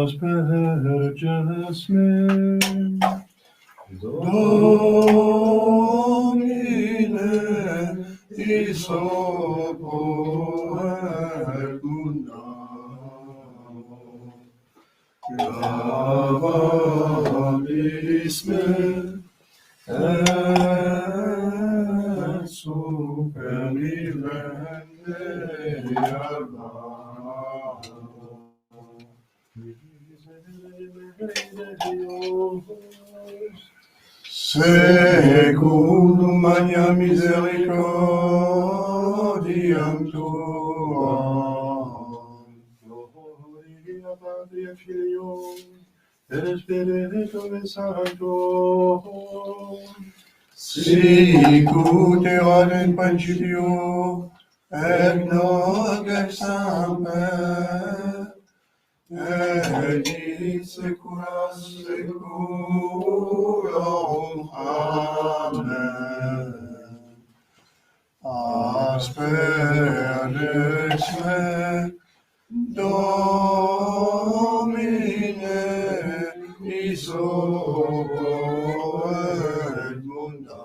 Asperges me, Domine, isopo erguna, lavabis me, et super vivende arbaro. Secundum magna misericordiam tuam, Gloria Patri et Filio, et Spiritus Sancto, sicut erat in principio, et nunc et semper, et in saecula saeculorum. Amen. Asperges me, Domine, isopo erguna,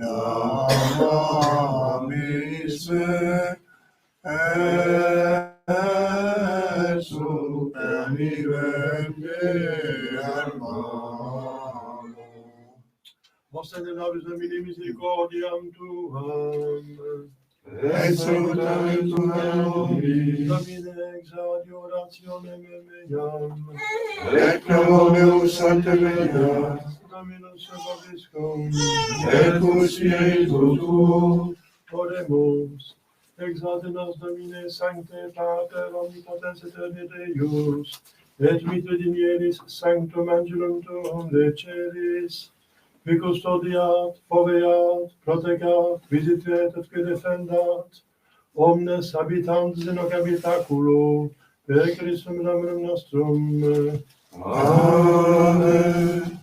lavabis me, et super vivende arbaro. Vos et nobis Domini misericordiam tuam, Et salutaretur nobis, Domine exaudi orationem meam, et clamorem Sancte Maria, Dominus vobiscum, et cum spiritu tuo, oremus, exalte nos Domine Sancte Pater omnipotens aeterni Deus, et vita dinieris sanctum angelum tuum deceris, qui custodiat, foveat, protegat, visitet et qui defendat, omnes habitantes in hoc habitaculo, per Christum nominum nostrum. Amen.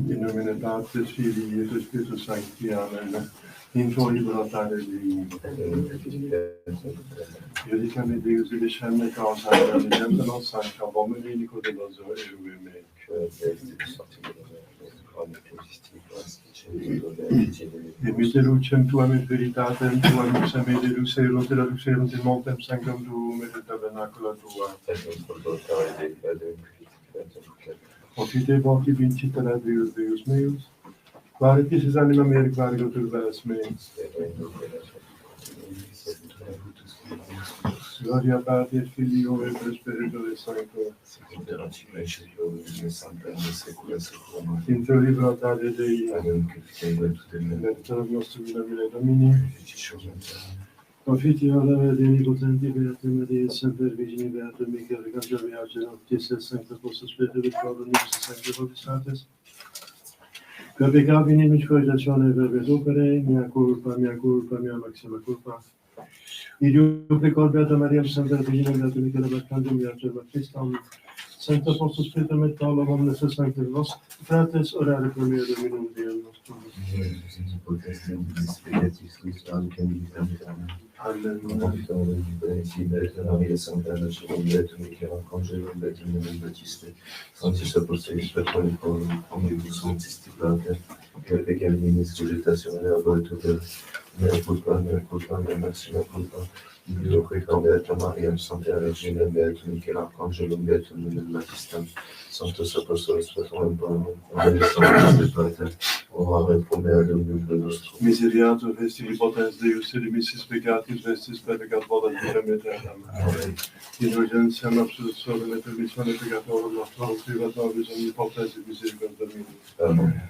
In nomine Patris, Filii, et Spiritus Sancti. Amen. Intro libro Dei. Iudicame Deus et discerne causa redemption nos sancta homini Nicodemus erume. Emite lucem tuam et veritatem tuam luxem et lucerunt et lucerunt in montem sanctum tuum et tabernacula tua. Ofite voti vincit Deus Deus meus, claritis anima mea claritur veras me. Gloria Patri et Filio et Spiritus Sancto. Intro libro Dei. Lector nostrum in nomine Domini. Confiti alla Dei potenti beatum Dei semper vigini beatum Michael Angelo Viagem Optis et Sancta Posta Spiritus Prodonis Sancte Potestates. Per peccavi nemici cogitazione verbes opere, mea culpa, mea maxima culpa. Idiom precor beata Mariam Santa Regina Beatum Michael Arcangelo Viagem Baptistam. Sancta Apostol Peter met talen van de Sancta Vos, fratres orare pro meo Dominum Deum nostrum. Amen. Mea culpa, mea maxima culpa. Dio Cristo, Beata Maria, Santa Regina, Beatum Michel Arcangelo, Beatum Numen Magistam, Sanctus Apostolos Patronem Panem, Omnes de Pater, orare pro mea Dominum nostrum. Miseriatur vestigi potens Deus, et dimissis peccatis vestis peccat voluntatem aeternam. Amen. Indulgentiam absolutionem et permissionem peccatorum nostrum, privatoris omnipotens et misericordia Domini. Amen.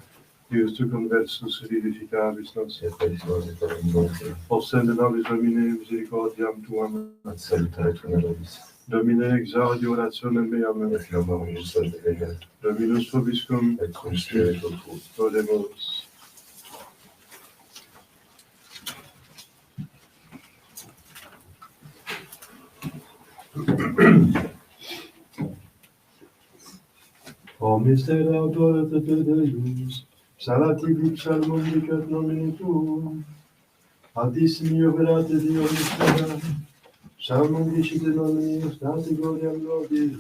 Deus tu conversus vivificabis nos, Et pensione per nostrum, ostende nobis Domine misericordiam tuam, et salutare tu nobis, Domine exaudi orationem meam, et clamor ius ad Deo, Dominus vobiscum, et cum spiritu tuo. oremus. O mystera autorate Deus, salativi psalmum dicat nomine tuum, addissimi operate Dio mystera, psalmum dicite nomine stati gloriam nobis.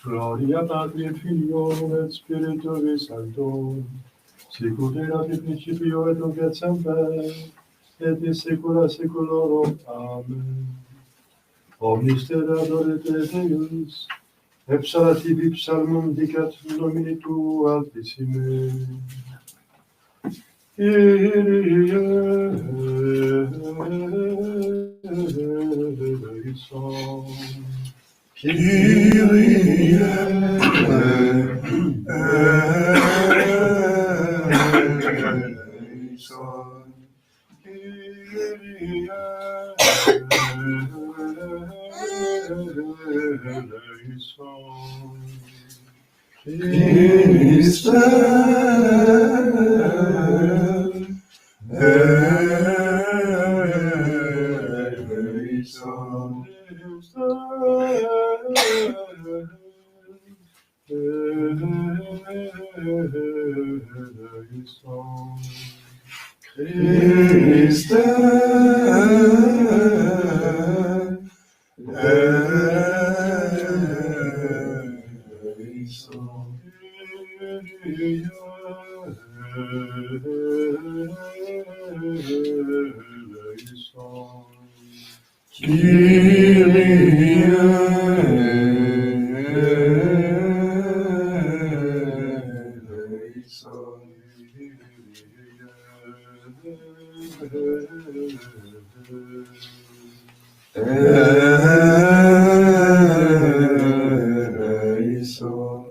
Gloria Patri et Filio et Spiritui Sancto, sic ut erat in principio et nunc et semper, et in saecula saeculorum. Amen. O mystera adorate Deus, et salativi psalmum dicat nomine tu altissime. Kyrie eleison. Kyrie eleison. Christe eleison. Christe eleison.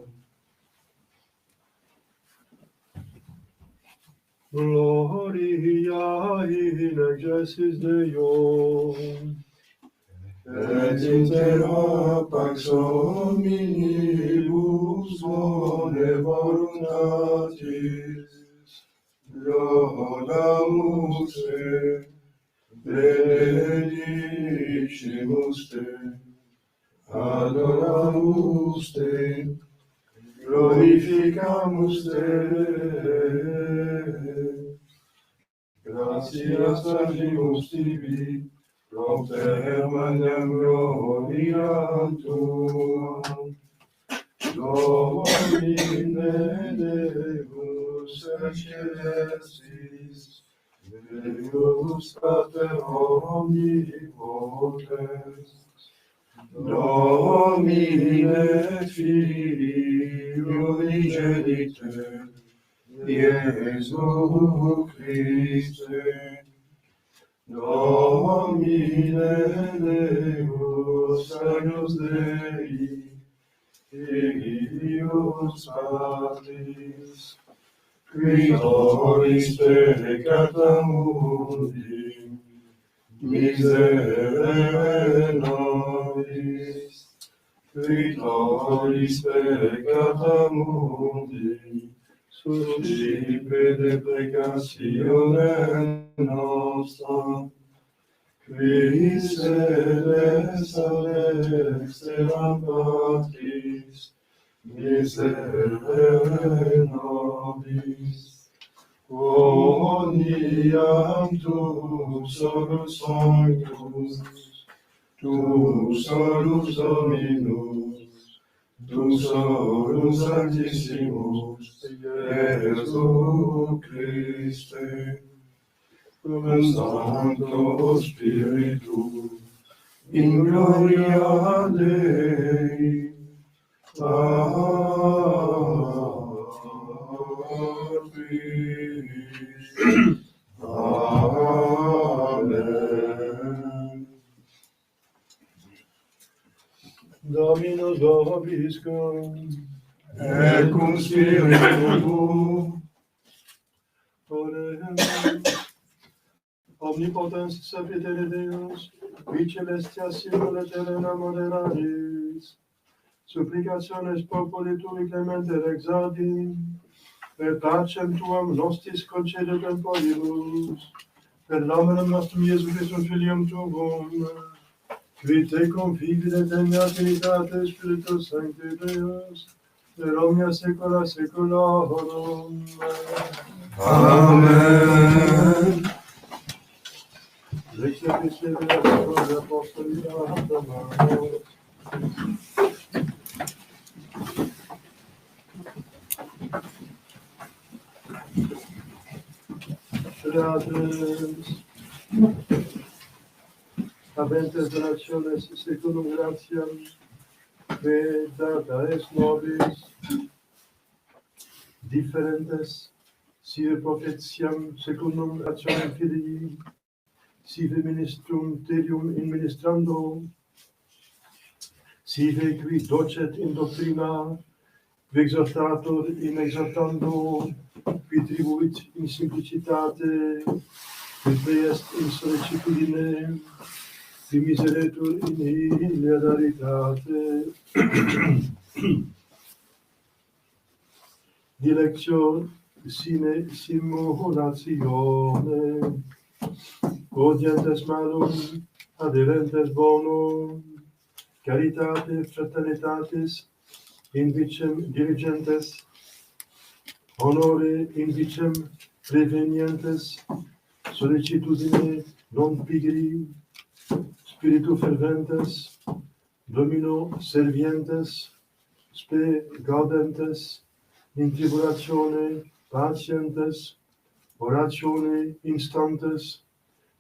Gloria in excelsis Deo. Et inter pax omnibus bone voluntatis, laudamus te, benedicimus te, adoramus te, glorificamus te. Gratias agimus tibi, propter magnam gloriam tuam. Domine Deus excelsis, Deus Pater omnipotens, Domine Filio unigenite, Iesu Christe, Domine Deus agnus Dei, Deus Patris, qui tollis peccata mundi, miserere nobis, qui tollis peccata mundi, suscipe deprecationem nostra, qui sedes ad exteram Patris, miserere nobis, quoniam tu solus sanctus, tu solus Dominus, tu solus Sanctissimus, Iesu Christe, cum Sancto Spiritu, in gloria Dei. Amen. Dominus vobiscum, Et cum spiritu tuo, Oremus. Omnipotens sapitere Deus, qui celestia simula terrena moderaris, supplicationes populi tui clemente exaudi, per pacem tuam nostis concede temporibus, per nomen nostrum Iesu Christum Filium tuum, qui tecum vivit in Trinitate Spiritus Sancti Deus, per omnia saecula saeculorum. Amen. Lecce de apostoli Romanos. Fratres, habentes donationes secundum gratiam, que data es nobis, differentes, sive profetiam secundum rationem filii, sive ministrum terium in ministrando, sive qui docet in doctrina, qui exhortator in exhortando, qui tribuit in simplicitate, qui priest in sollicitudine, qui miseretur in hilaritate. Dilectio sine simulatione, odientes malum, adherentes bonum, caritate fraternitatis, in vicem diligentes, honore in vicem prevenientes, sollicitudine non pigri, spiritu ferventes, Domino servientes, spe gaudentes, in tribulatione patientes, oratione instantes,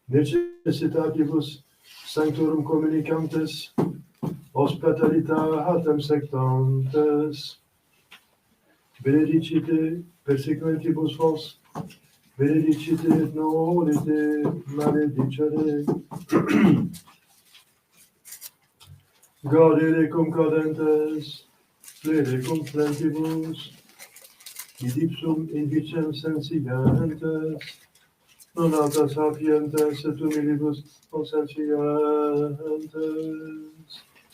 necessitatibus sanctorum communicantes, hospitalitatem sectantes, benedicite persequentibus vos, benedicite et nolite maledicere. Gaudere cum cadentes, plere cum plentibus, id ipsum in vicem sensientes, non alta sapientes et humilibus consentientes.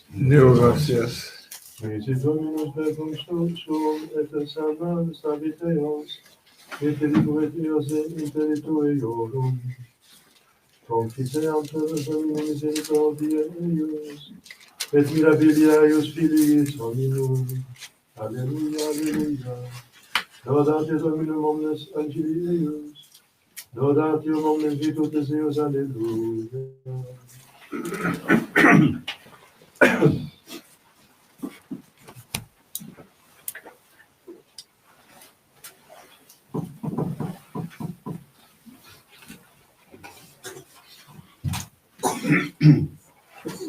Deo gracias. Misit Dominus verbum suum et salvam habiteos, et liquid eos interitu eorum. Confiteam per Domini misericordiae eius, et mirabilia eius filiis hominum. Alleluia, alleluia. Laudate Dominum omnes angeli eius. Laudatium omnes virtutes eius, alleluia.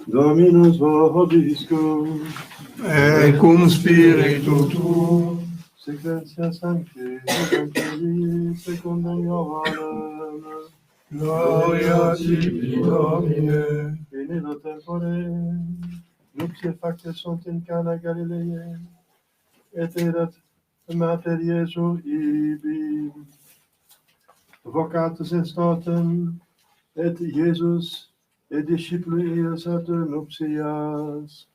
Dominus vobiscum, Et cum spiritu tuo, sequentia sancti Evangelii secundum Ioannem, gloria tibi Domine. in illo tempore, nuptiae facte sunt in Cana Galileae, et erat mater Iesu ibi. Vocatus est autem, et Iesus et discipuli eius ad nuptias,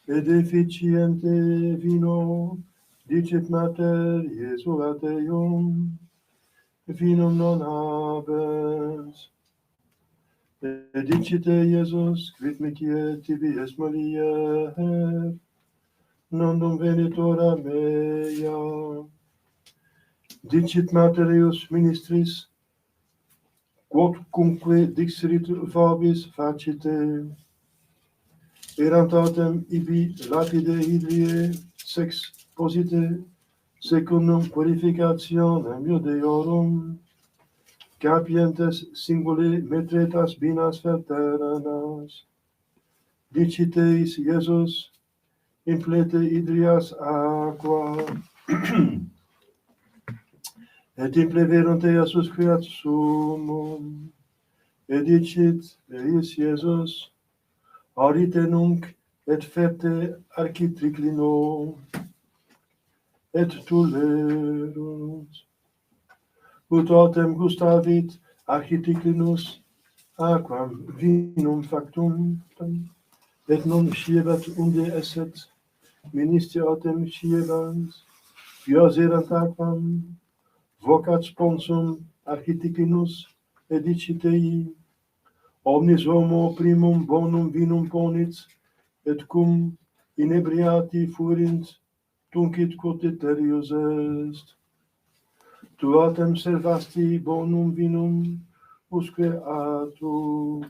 et deficiente vino, dicit mater Iesu ad eum, vinum non habes. Dicite Iesus, quid micie tibi es Maria, non venitora mea. Dicit Materius ministris, quodcunque dixerit vobis facite. Erant autem ibi lapide hydriae sex posite, secundum purificationem Judeorum, capientes singuli metretas binas verternas. Diciteis Iesus, implete hydrias aqua, et impleverunt easus creat sumum, et dicit eis Iesus, aurite nunc et fete architriclino, et tulerunt. Ut autem gustavit architriclinus aquam vinum factum, et non sciebat unde esset, ministri autem sciebant, ios erant aquam, vocat sponsum architriclinus, et dicitei, omnis homo primum bonum vinum ponit, et cum inebriati furint, tuncit quod eterius est. Tu autem servasti bonum vinum, usque atu.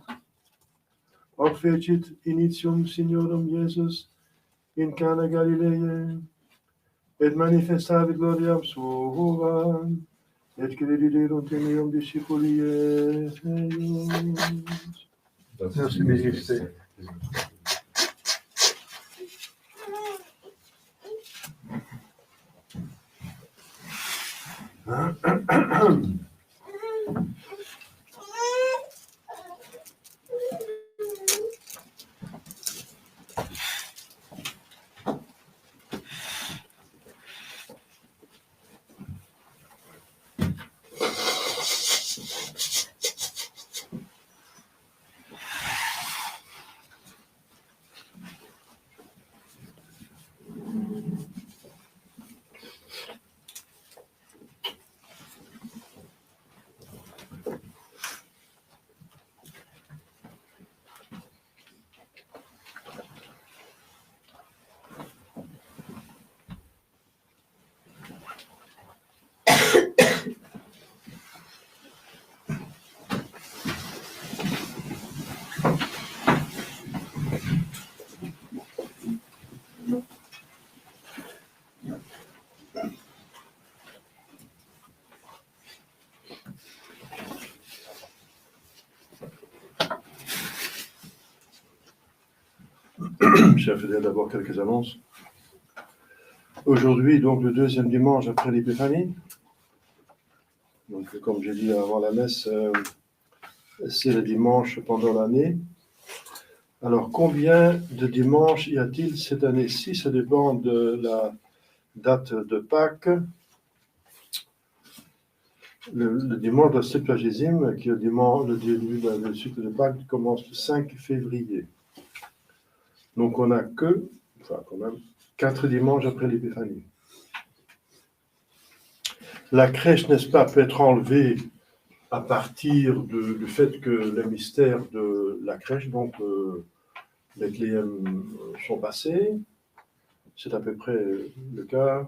Hoc fecit initium Signorum Iesus in Cana Galileae, et manifestavit gloriam suam, et crediderunt in eum discipuli eius. Merci, Majesté. Chers fidèles, d'abord quelques annonces. Aujourd'hui, donc le deuxième dimanche après l'Épiphanie, donc comme j'ai dit avant la messe, c'est le dimanche pendant l'année. Alors combien de dimanches y a-t-il cette année-ci? Ça dépend de la date de Pâques. Le dimanche de la Septuagésime, qui est le début du cycle de Pâques, commence le 5 février. Donc on n'a que, enfin quand même, 4 dimanches après l'Épiphanie. La crèche, n'est-ce pas, peut être enlevée à partir du fait que les mystères de la crèche, donc Bethléem, sont passés. C'est à peu près le cas.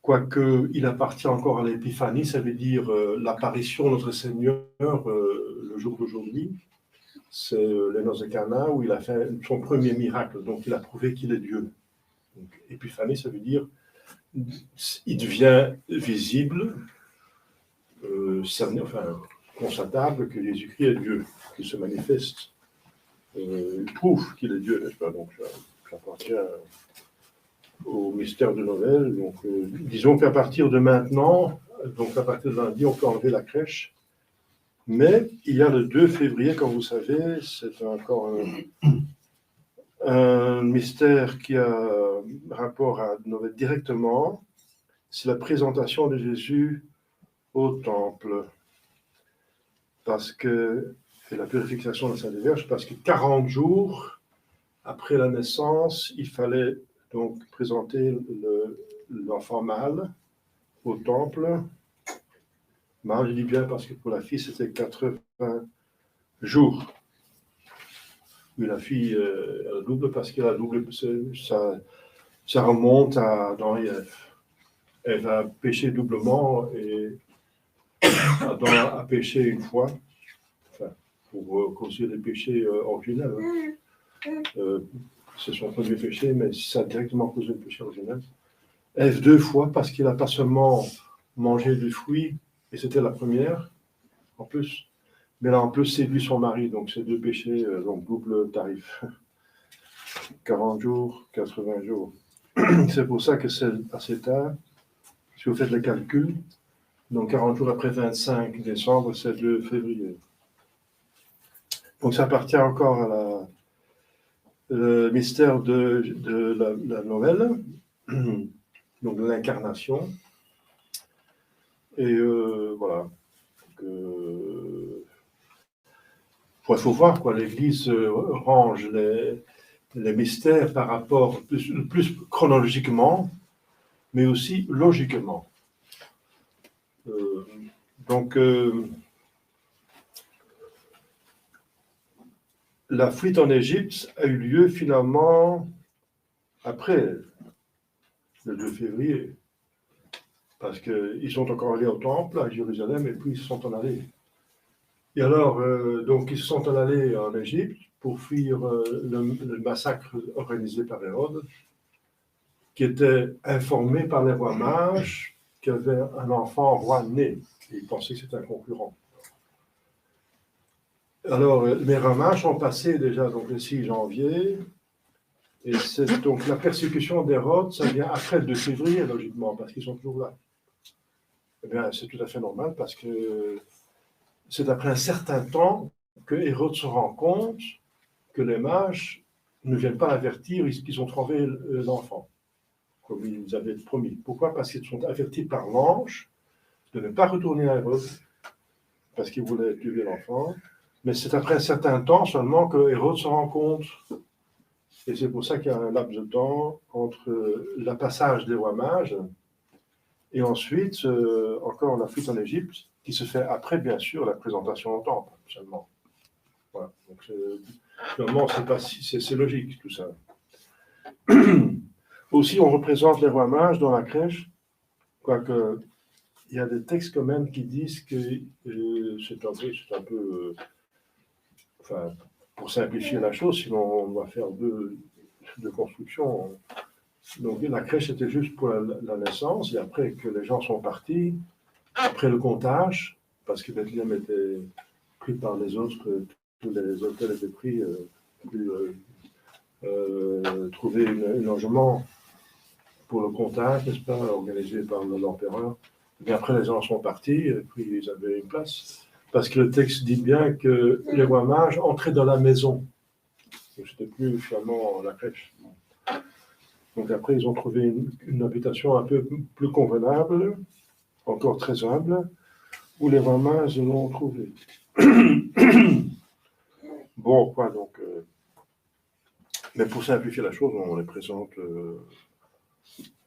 Quoique il appartient encore à l'Épiphanie, ça veut dire l'apparition de notre Seigneur le jour d'aujourd'hui. C'est les noces de Cana où il a fait son premier miracle, donc il a prouvé qu'il est Dieu. Donc, Épiphanie, ça veut dire il devient visible, constatable que Jésus-Christ est Dieu, qu'il se manifeste. Il prouve qu'il est Dieu, n'est-ce pas? Donc ça appartient au mystère de Noël. Donc, disons qu'à partir de maintenant, donc à partir de lundi, on peut enlever la crèche. Mais il y a le 2 février, comme vous savez, c'est encore un mystère qui a rapport à Noël directement. C'est la présentation de Jésus au temple. Et la purification de la Sainte Vierge, parce que 40 jours après la naissance, il fallait donc présenter l'enfant mâle au temple. Mâle, je dis bien parce que pour la fille, c'était 80 jours. Oui, la fille, elle double parce qu'elle a doublé, ça remonte à dans Ève. Elle va pécher doublement et Adam a péché une fois, enfin, pour causer les péchés originels. C'est son premier péché, mais ça a directement causé le péché originel. Ève 2 fois parce qu'il n'a pas seulement mangé du fruit, et c'était la première, en plus, mais là en plus séduit son mari, donc c'est 2 péchés, donc double tarif. 40 jours, 80 jours. C'est pour ça que c'est assez tard. Si vous faites le calcul, donc 40 jours après 25 décembre, c'est 2 février. Donc ça appartient encore à le mystère de la Noël, donc de l'incarnation. Et voilà. Il faut voir, quoi, l'Église range les mystères par rapport, plus chronologiquement, mais aussi logiquement. Donc, la fuite en Égypte a eu lieu finalement après le 2 février, parce qu'ils sont encore allés au temple à Jérusalem et puis ils se sont en allés. Et alors, donc ils se sont en allés en Égypte pour fuir le massacre organisé par Hérode, qui était informé par les rois mages qu'il y avait un enfant roi né. Et il pensait que c'était un concurrent. Alors, les rois mages sont passés déjà donc, le 6 janvier, et c'est donc la persécution d'Hérode, ça vient après le 2 février, logiquement, parce qu'ils sont toujours là. Eh bien, c'est tout à fait normal, parce que c'est après un certain temps que Hérode se rend compte que les mages ne viennent pas avertir qu'ils ont trouvé l'enfant, comme ils avaient promis. Pourquoi? Parce qu'ils sont avertis par l'ange de ne pas retourner à Hérode, parce qu'il voulait tuer l'enfant. Mais c'est après un certain temps seulement que Hérode se rend compte. Et c'est pour ça qu'il y a un laps de temps entre le passage des rois mages et ensuite encore la fuite en Égypte, qui se fait après, bien sûr, la présentation au temple, seulement. Voilà. Donc, finalement, c'est logique, tout ça. Aussi, on représente les rois mages dans la crèche, quoique il y a des textes quand même qui disent que c'est un peu enfin, pour simplifier la chose, sinon on va faire deux constructions. Donc la crèche était juste pour la naissance, et après que les gens sont partis, après le comptage, parce que Bethléem était pris par les autres, tous les hôtels étaient pris, trouver un logement pour le comptage, n'est-ce pas, organisé par l'empereur. Et après les gens sont partis, et puis ils avaient une place. Parce que le texte dit bien que les rois mages entraient dans la maison. Donc, c'était plus finalement la crèche. Donc après, ils ont trouvé une habitation un peu plus convenable, encore très humble, où les rois mages l'ont trouvé. Bon, quoi, donc. Mais pour simplifier la chose, on les présente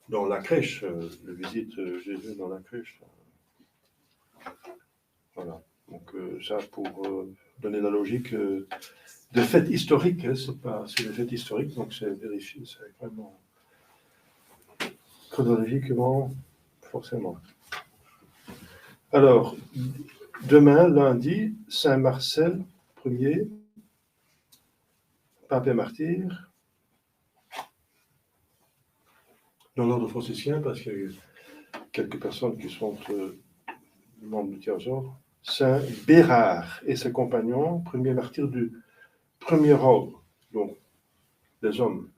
dans la crèche, le visite Jésus dans la crèche. Voilà. Donc ça pour donner la logique de faits historiques, hein, c'est des faits historiques, donc c'est vérifié, c'est vraiment chronologiquement, forcément. Alors, demain, lundi, Saint Marcel Ier, pape et martyr, dans l'ordre franciscain, parce qu'il y a quelques personnes qui sont membres du tiers ordre. Saint Bérard et ses compagnons, premier martyr du premier ordre, donc les hommes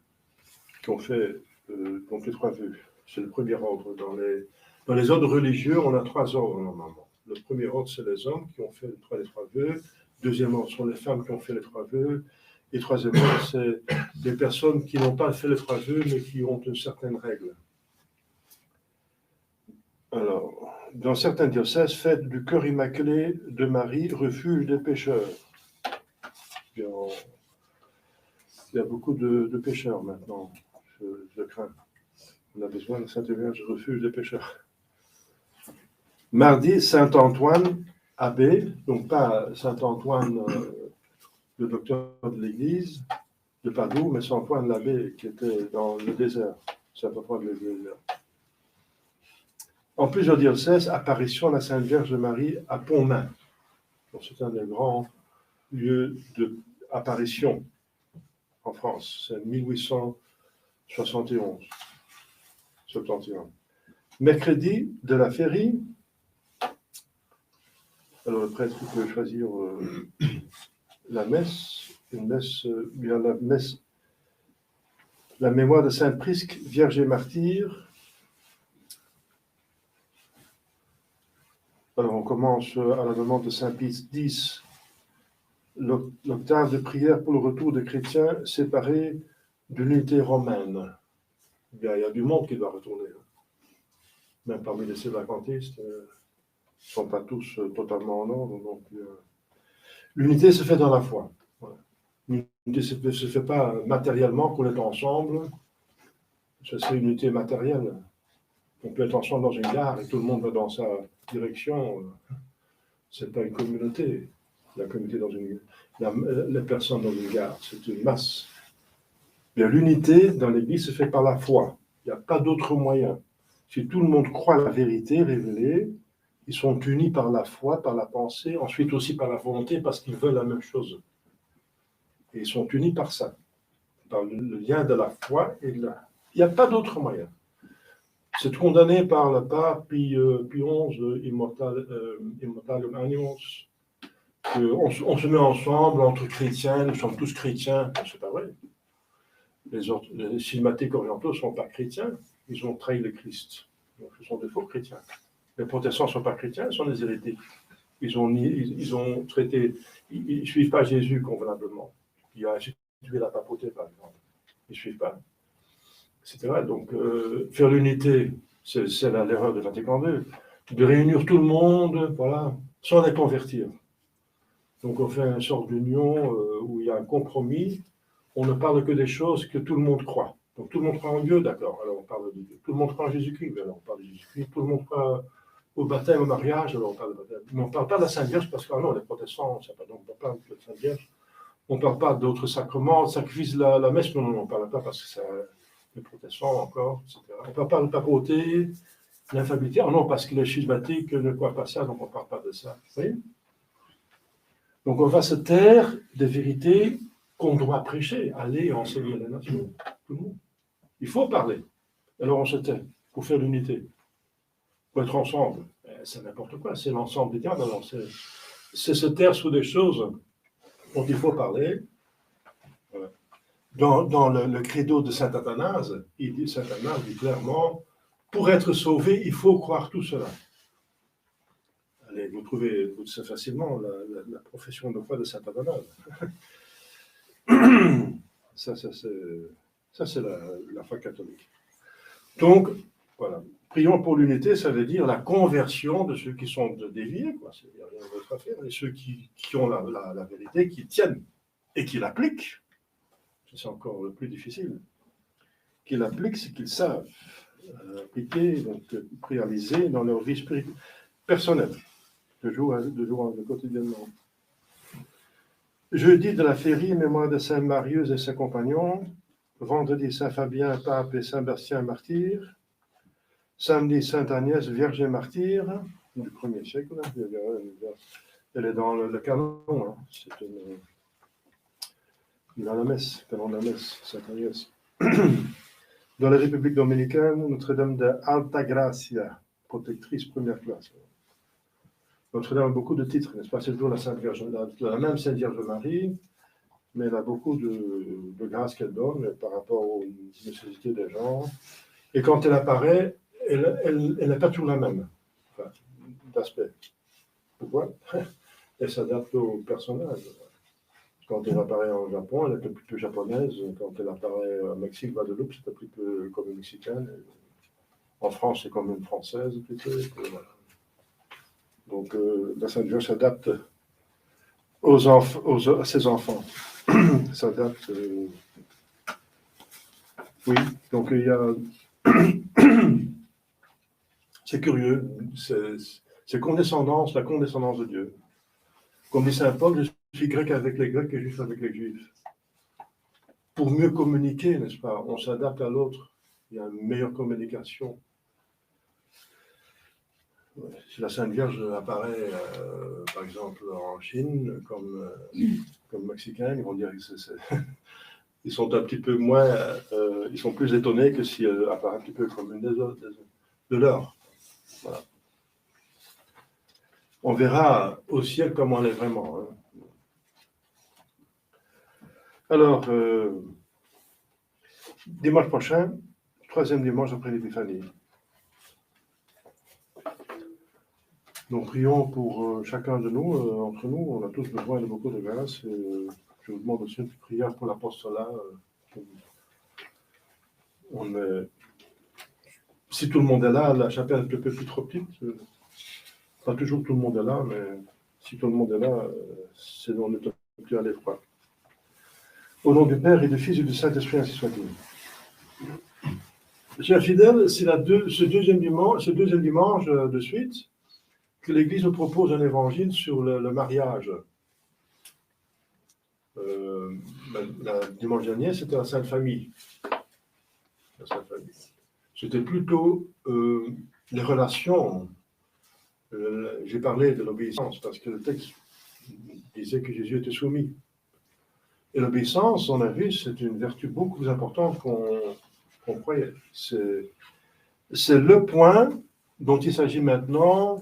qui ont fait donc les 3 vœux. C'est le premier ordre. Dans les ordres religieux, on a 3 ordres normalement. Le premier ordre, c'est les hommes qui ont fait les 3 vœux. Deuxième ordre sont les femmes qui ont fait les 3 vœux. Et troisième ordre, c'est les personnes qui n'ont pas fait les 3 vœux, mais qui ont une certaine règle. Alors, dans certains diocèses, fête du cœur immaculé de Marie, refuge des pécheurs. Il y a beaucoup de pécheurs maintenant, je crains. On a besoin de Sainte Vierge, refuge des pécheurs. Mardi, Saint Antoine, abbé, donc pas Saint Antoine le docteur de l'Église de Padoue, mais Saint Antoine l'abbé qui était dans le désert, Saint Antoine le désert. En plusieurs diocèses, apparition de la Sainte Vierge Marie à Pontmain. C'est un des grands lieux d'apparition en France. C'est 1871. 71. Mercredi de la Férie. Alors le prêtre peut choisir la messe, une messe, bien la messe, la mémoire de Saint Prisque, Vierge et Martyr. Alors on commence à la demande de Saint Pie X, l'octave de prière pour le retour des chrétiens séparés de l'unité romaine. Bien, il y a du monde qui doit retourner. Même parmi les sévacantistes, ils ne sont pas tous totalement en ordre. Donc, l'unité se fait dans la foi. Voilà. L'unité ne se fait pas matériellement qu'on est ensemble. Ça, c'est une unité matérielle. On peut être ensemble dans une gare et tout le monde va dans sa direction. Ce n'est pas une communauté. La communauté dans une les personnes dans une gare, c'est une masse. Mais l'unité dans l'Église se fait par la foi. Il n'y a pas d'autre moyen. Si tout le monde croit la vérité révélée, ils sont unis par la foi, par la pensée, ensuite aussi par la volonté, parce qu'ils veulent la même chose. Et ils sont unis par ça, par le lien de la foi et de la... Il n'y a pas d'autre moyen. C'est condamné par le pape Pie XI, Immortalium Animos. On se met ensemble entre chrétiens, nous sommes tous chrétiens. C'est pas vrai. Les schismatiques orientaux ne sont pas chrétiens, ils ont trahi le Christ. Donc, ce sont des faux chrétiens. Les protestants ne sont pas chrétiens, ils sont des hérétiques. Ils ont traité, ils ne suivent pas Jésus convenablement. Il a institué la papauté, par exemple. Ils ne suivent pas. Etc. Donc, faire l'unité, c'est l'erreur de Vatican II, de réunir tout le monde, voilà, sans les convertir. Donc, on fait une sorte d'union où il y a un compromis. On ne parle que des choses que tout le monde croit. Donc, tout le monde croit en Dieu, d'accord, alors on parle de Dieu. Tout le monde croit en Jésus-Christ, alors on parle de Jésus-Christ. Tout le monde croit au baptême, au mariage, alors on parle de baptême. Mais on ne parle pas de la Sainte Vierge, parce que non, les protestants, ça pas, donc on parle de la Sainte Vierge. On ne parle pas d'autres sacrements, sacrifice la messe, non, on ne parle pas parce que c'est les protestants encore, etc. On ne parle pas de papauté, l'infabilité, non, parce que les schismatiques ne croient pas ça, donc on ne parle pas de ça. Vous voyez? Donc on va se taire des vérités qu'on doit prêcher, aller enseigner les nations, tout le monde. Il faut parler. Alors on se tait pour faire l'unité, pour être ensemble. C'est n'importe quoi, c'est l'ensemble des diables. Alors c'est se taire sur des choses dont il faut parler. Voilà. Dans le credo de saint Athanase, saint Athanase dit clairement, pour être sauvé, il faut croire tout cela. Allez, vous trouvez facilement la profession de foi de saint Athanase. Ça c'est la foi catholique. Donc, voilà. Prions pour l'unité, ça veut dire la conversion de ceux qui sont déviés, quoi. Il n'y a rien d'autre à faire. Et ceux qui ont la vérité, qui tiennent et qui l'appliquent, c'est encore le plus difficile. Qui l'appliquent, c'est qu'ils savent appliquer, donc réaliser dans leur vie personnelle, de jour quotidiennement. Jeudi de la Férie, mémoire de Saint Marius et ses compagnons. Vendredi, Saint Fabien, pape et Saint Bastien, martyr. Samedi, Sainte Agnès, Vierge et martyr, du 1er siècle. Elle est dans le canon. Hein. C'est dans la messe, canon de la messe, Sainte Agnès. Dans la République dominicaine, Notre-Dame de Altagracia, protectrice première classe. Notre-Dame a beaucoup de titres, n'est-ce pas? C'est toujours la Sainte Vierge, la même Sainte Vierge Marie, mais elle a beaucoup de grâce qu'elle donne par rapport aux nécessités des gens. Et quand elle apparaît, elle n'est pas toujours la même, enfin, d'aspect. Pourquoi? Elle s'adapte au personnage. Quand elle apparaît en Japon, elle est un petit peu japonaise. Quand elle apparaît au Mexique, Guadeloupe, c'est un petit peu comme une mexicaine. En France, c'est comme une française, plutôt. Voilà. Donc, la Sainte Vierge s'adapte à ses enfants. S'adapte. Oui, donc il y a. C'est curieux, c'est condescendance, la condescendance de Dieu. Comme dit saint Paul, je grec avec les Grecs et juif avec les Juifs. Pour mieux communiquer, n'est-ce pas? On s'adapte à l'autre. Il y a une meilleure communication. Si la Sainte Vierge apparaît, par exemple, en Chine, comme Mexicain, ils vont dire que ils sont un petit peu moins, ils sont plus étonnés que si elle apparaît un petit peu comme une de leur. Voilà. On verra au ciel comment elle est vraiment. Hein. Alors, dimanche prochain, troisième dimanche après l'Épiphanie. Nous prions pour chacun de nous, entre nous, on a tous besoin de beaucoup de grâce. Je vous demande aussi une prière pour l'apostolat. Si tout le monde est là, la chapelle est un peu plus trop petite. Pas toujours tout le monde est là, mais si tout le monde est là, on ne peut plus aller froid. Au nom du Père et du Fils et du Saint-Esprit, ainsi soit-il. Chers fidèles, c'est ce deuxième dimanche de suite que l'Église nous propose un évangile sur le mariage. Le dimanche dernier, c'était la Sainte Famille. C'était plutôt les relations. J'ai parlé de l'obéissance parce que le texte disait que Jésus était soumis. Et l'obéissance, on a vu, c'est une vertu beaucoup plus importante qu'on croyait. C'est le point dont il s'agit maintenant,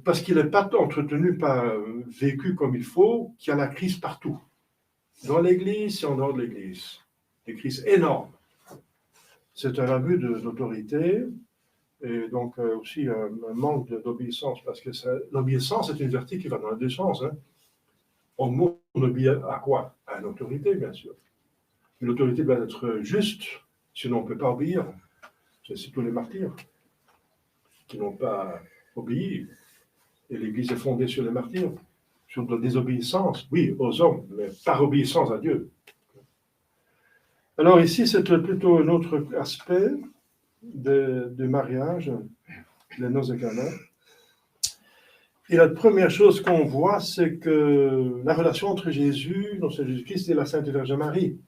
parce qu'il n'est pas entretenu, pas vécu comme il faut, qu'il y a la crise partout. Dans l'Église et en dehors de l'Église. Des crises énormes. C'est un abus d'autorité et donc aussi un manque d'obéissance, parce que l'obéissance est une vertu qui va dans les deux sens. Hein. On obéit à quoi? À l'autorité, bien sûr. Mais l'autorité doit être juste, sinon on ne peut pas obéir. C'est tous les martyrs qui n'ont pas obéi. Et l'Église est fondée sur les martyrs, sur de la désobéissance, oui, aux hommes, mais par obéissance à Dieu. Alors ici, c'est plutôt un autre aspect du mariage, les noces de Cana. Et la première chose qu'on voit, c'est que la relation entre Jésus, notre Seigneur Jésus-Christ, et la Sainte Vierge Marie.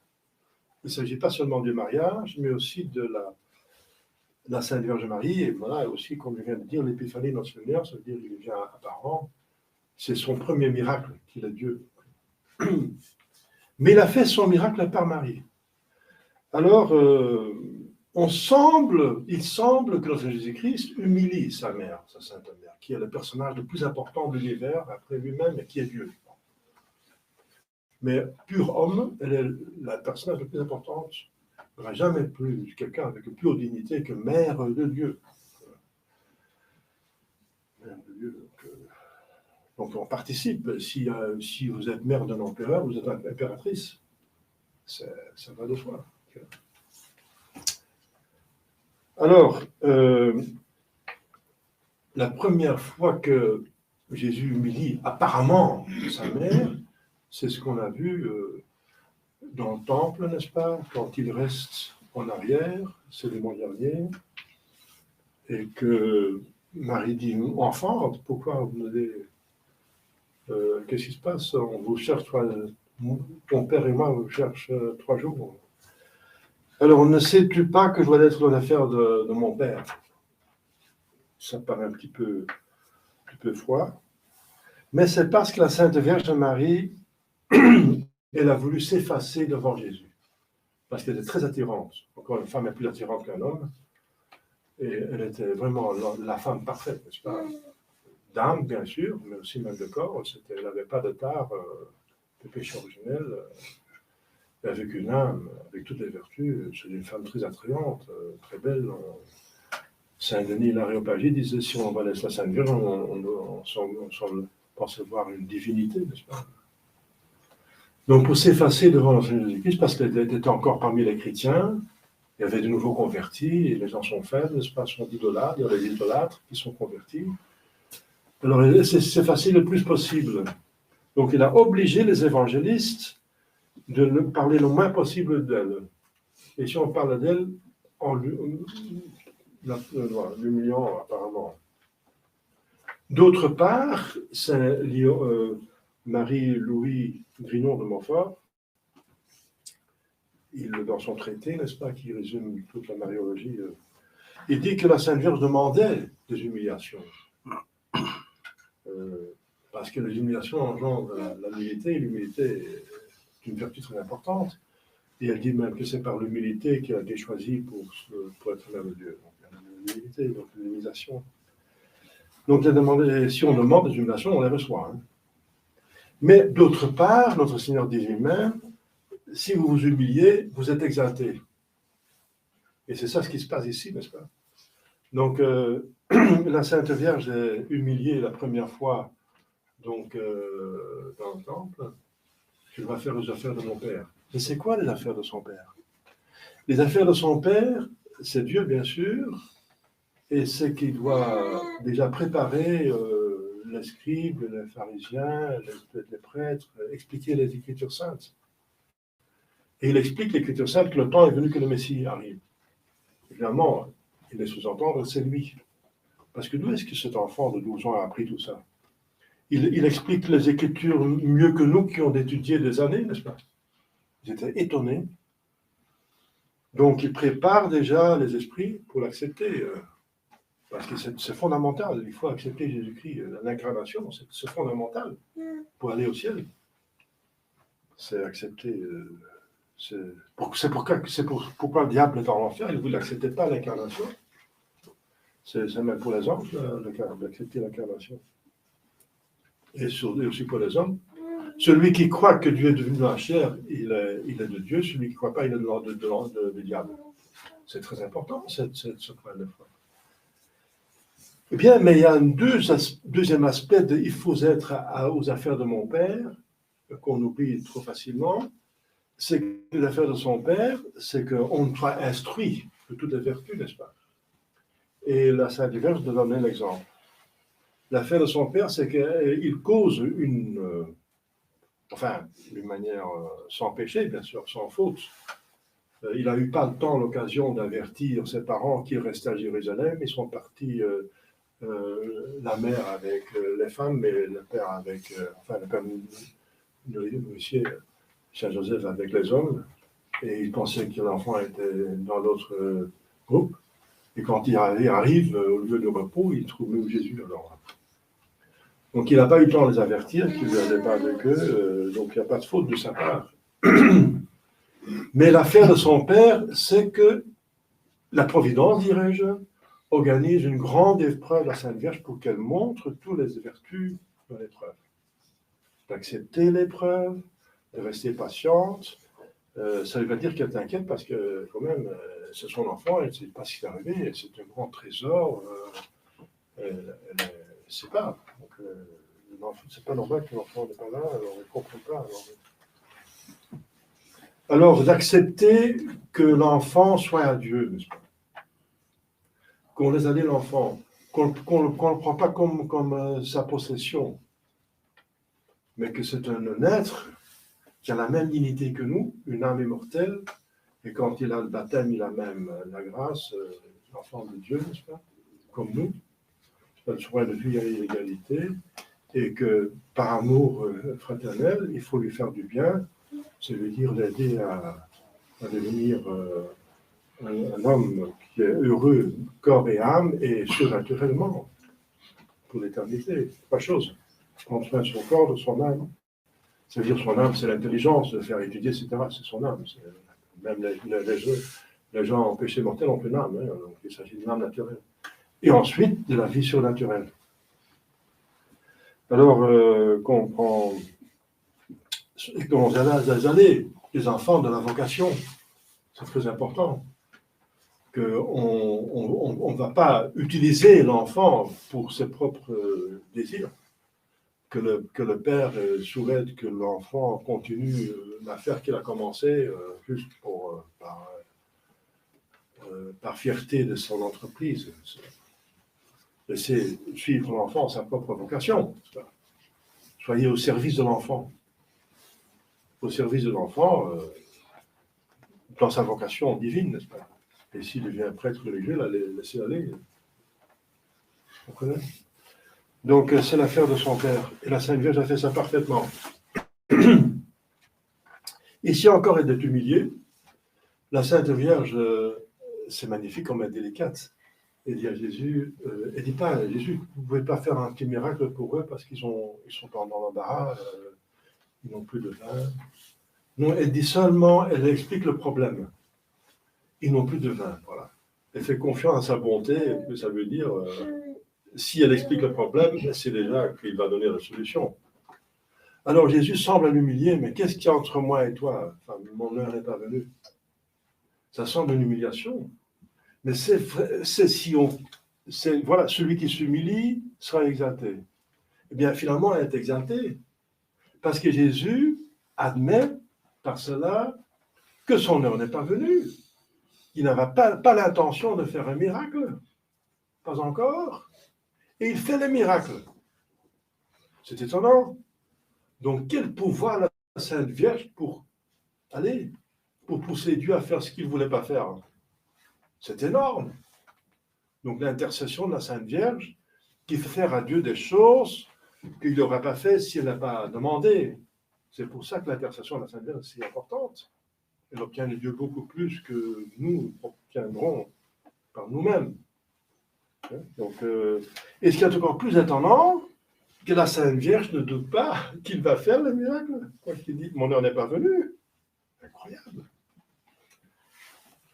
Il ne s'agit pas seulement du mariage, mais aussi de la Sainte Vierge Marie. Et voilà, aussi, comme je viens de dire, l'épiphanie de notre Seigneur, ça veut dire qu'il devient apparent. C'est son premier miracle qu'il est Dieu. Mais il a fait son miracle par Marie. Alors, il semble que notre Jésus-Christ humilie sa mère, sa Sainte Mère, qui est le personnage le plus important de l'univers après lui-même et qui est Dieu. Mais pur homme, elle est la personnage le plus importante. Il n'y aura jamais plus quelqu'un avec une plus haute dignité que mère de Dieu. Mère de Dieu. Donc on participe. Si vous êtes mère d'un empereur, vous êtes impératrice. Ça va de soi. Alors, la première fois que Jésus humilie apparemment sa mère, c'est ce qu'on a vu dans le temple, n'est-ce pas, quand il reste en arrière, c'est le mois dernier, et que Marie dit, enfant, pourquoi vous n'avez... qu'est-ce qui se passe? On vous cherche, ton père et moi, on vous cherche 3 jours. Alors, ne sais-tu pas que je dois être dans l'affaire de mon père? Ça paraît un petit peu froid. Mais c'est parce que la Sainte Vierge Marie, elle a voulu s'effacer devant Jésus. Parce qu'elle était très attirante. Encore une femme est plus attirante qu'un homme. Et elle était vraiment la femme parfaite, n'est-ce pas? D'âme, bien sûr, mais aussi même de corps. Elle n'avait pas de tare de péché originel. Avec une âme, avec toutes les vertus, c'est une femme très attrayante, très belle. Saint-Denis l'Aréopagite disait, si on va laisser la Sainte Vierge, on semble percevoir une divinité, n'est-ce pas? Donc pour s'effacer devant le Seigneur Jésus-Christ, parce qu'elle était encore parmi les chrétiens, il y avait de nouveaux convertis, et les gens sont faibles, n'est-ce pas, sont idolâtres, il y a des idolâtres qui sont convertis. Alors elle s'est effacée le plus possible. Donc il a obligé les évangélistes de parler le moins possible d'elle. Et si on parle d'elle, en l'humiliant apparemment. D'autre part, Marie-Louis Grinon de Montfort, dans son traité, n'est-ce pas, qui résume toute la mariologie, il dit que la Sainte Vierge demandait des humiliations. Parce que les humiliations engendrent la nullité, et l'humilité est une vertu très importante. Et elle dit même que c'est par l'humilité qu'elle a été choisie pour être mère de Dieu. Donc, il y a l'humilité, donc l'humilisation. Donc, si on demande des humiliations, on les reçoit. Hein. Mais d'autre part, notre Seigneur dit lui-même, si vous vous humiliez, vous êtes exalté. Et c'est ça ce qui se passe ici, n'est-ce pas? Donc, la Sainte Vierge est humiliée la première fois donc, dans le temple. Je vais faire les affaires de mon Père. Mais c'est quoi les affaires de son Père? Les affaires de son Père, c'est Dieu, bien sûr, et c'est qu'il doit déjà préparer les scribes, les pharisiens, les prêtres, expliquer les Écritures saintes. Et il explique l'Écriture sainte que le temps est venu que le Messie arrive. Évidemment, il laisse sous-entendre, c'est lui. Parce que d'où est-ce que cet enfant de 12 ans a appris tout ça? Il explique les Écritures mieux que nous qui ont étudié des années, n'est-ce pas? Ils étaient étonnés. Donc, il prépare déjà les esprits pour l'accepter. Parce que c'est fondamental. Il faut accepter Jésus-Christ. L'incarnation, c'est fondamental pour aller au ciel. C'est accepter. C'est pourquoi le diable est en enfer. Vous n'acceptez pas l'incarnation. C'est même pour les anges d'accepter l'incarnation. Et aussi pour les hommes. Celui qui croit que Dieu est devenu dans la chair, il est de Dieu. Celui qui ne croit pas, il est de diable. C'est très important, ce point de foi. Eh bien, mais il y a un deuxième aspect de « il faut être aux affaires de mon Père » qu'on oublie trop facilement. C'est que les affaires de son Père, c'est qu'on soit instruit de toutes les vertus, n'est-ce pas? Et la Sainte Vierge nous donne un exemple. L'affaire de son Père, c'est qu'il cause d'une manière sans péché, bien sûr, sans faute. Il n'a eu pas le temps, l'occasion d'avertir ses parents qui restaient à Jérusalem. Ils sont partis, la mère avec les femmes, et le père avec, le père nourricier, Saint-Joseph avec les hommes. Et ils pensaient que l'enfant était dans l'autre groupe. Et quand il arrive au lieu de repos, il trouve même Jésus alors. Donc il n'a pas eu le temps de les avertir qu'il ne allait pas avec eux, donc il n'y a pas de faute de sa part. Mais l'affaire de son Père, c'est que la Providence, dirais-je, organise une grande épreuve à Sainte Vierge pour qu'elle montre toutes les vertus de l'épreuve. D'accepter l'épreuve, de rester patiente. Ça ne veut pas dire qu'elle t'inquiète parce que, quand même, c'est son enfant, elle ne sait pas ce qui est arrivé, c'est un grand trésor. Elle ne sait pas. Donc, c'est pas normal que l'enfant n'est pas là, alors elle ne comprend pas. Alors, d'accepter que l'enfant soit à Dieu, n'est-ce pas? Qu'on laisse aller l'enfant, qu'on ne le prend pas comme sa possession, mais que c'est un être qui a la même dignité que nous, une âme immortelle, et quand il a le baptême, il a même la grâce, l'enfant de Dieu, n'est-ce pas? Comme nous. C'est pas point de vue à l'égalité, et que par amour fraternel, il faut lui faire du bien, c'est-à-dire l'aider à devenir un homme qui est heureux, corps et âme, et surnaturellement, pour l'éternité. Pas chose. Prendre soin de son corps, de son âme. C'est-à-dire son âme, c'est l'intelligence, de faire étudier, etc. C'est son âme. Même les gens en péché mortel ont une âme, hein, donc il s'agit d'une âme naturelle. Et ensuite, de la vie surnaturelle. Alors, qu'on prend dans les années, les enfants de la vocation, c'est très important, qu'on ne va pas utiliser l'enfant pour ses propres désirs, que le père souhaite que l'enfant continue l'affaire qu'il a commencée juste par fierté de son entreprise. Laissez suivre l'enfant sa propre vocation. Soyez au service de l'enfant. Au service de l'enfant, dans sa vocation divine, n'est-ce pas? Et s'il devient prêtre religieux, laissez aller. Vous comprenez? Donc, c'est l'affaire de son père. Et la Sainte Vierge a fait ça parfaitement. Ici encore, elle est humiliée. La Sainte Vierge, c'est magnifique comme elle est délicate. Elle dit à Jésus, elle dit pas à Jésus, vous ne pouvez pas faire un petit miracle pour eux parce qu'ils sont dans l'embarras, ils n'ont plus de vin. Non, elle dit seulement, elle explique le problème. Ils n'ont plus de vin, voilà. Elle fait confiance à sa bonté, que ça veut dire, si elle explique le problème, c'est déjà qu'il va donner la solution. Alors Jésus semble l'humilier, mais qu'est-ce qu'il y a entre moi et toi? Enfin, mon heure n'est pas venue. Ça semble une humiliation. Mais voilà, celui qui s'humilie sera exalté. Eh bien, finalement, elle est exaltée. Parce que Jésus admet par cela que son heure n'est pas venue. Il n'avait pas l'intention de faire un miracle. Pas encore. Et il fait le miracle. C'est étonnant. Donc, quel pouvoir la Sainte Vierge pour pousser Dieu à faire ce qu'il ne voulait pas faire. C'est énorme. Donc, l'intercession de la Sainte Vierge qui fait faire à Dieu des choses qu'il n'aurait pas fait s'il n'a pas demandé. C'est pour ça que l'intercession de la Sainte Vierge est si importante. Elle obtient de Dieu beaucoup plus que nous obtiendrons par nous-mêmes. Donc, et ce qui est encore plus étonnant, que la Sainte Vierge ne doute pas qu'il va faire le miracle. Quand il dit, mon heure n'est pas venue. Incroyable.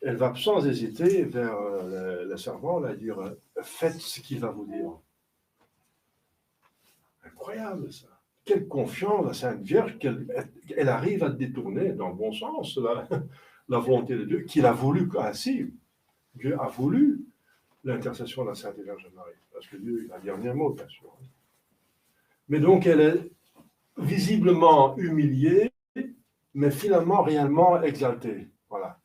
Elle va sans hésiter vers le servant, la dire, faites ce qu'il va vous dire. Incroyable ça. Quelle confiance la Sainte Vierge qu'elle arrive à détourner dans le bon sens la volonté de Dieu, qu'il a voulu ainsi. Dieu a voulu l'intercession de la Sainte Vierge Marie, parce que Dieu a le dernier mot, bien sûr. Mais donc elle est visiblement humiliée, mais finalement réellement exaltée. Voilà.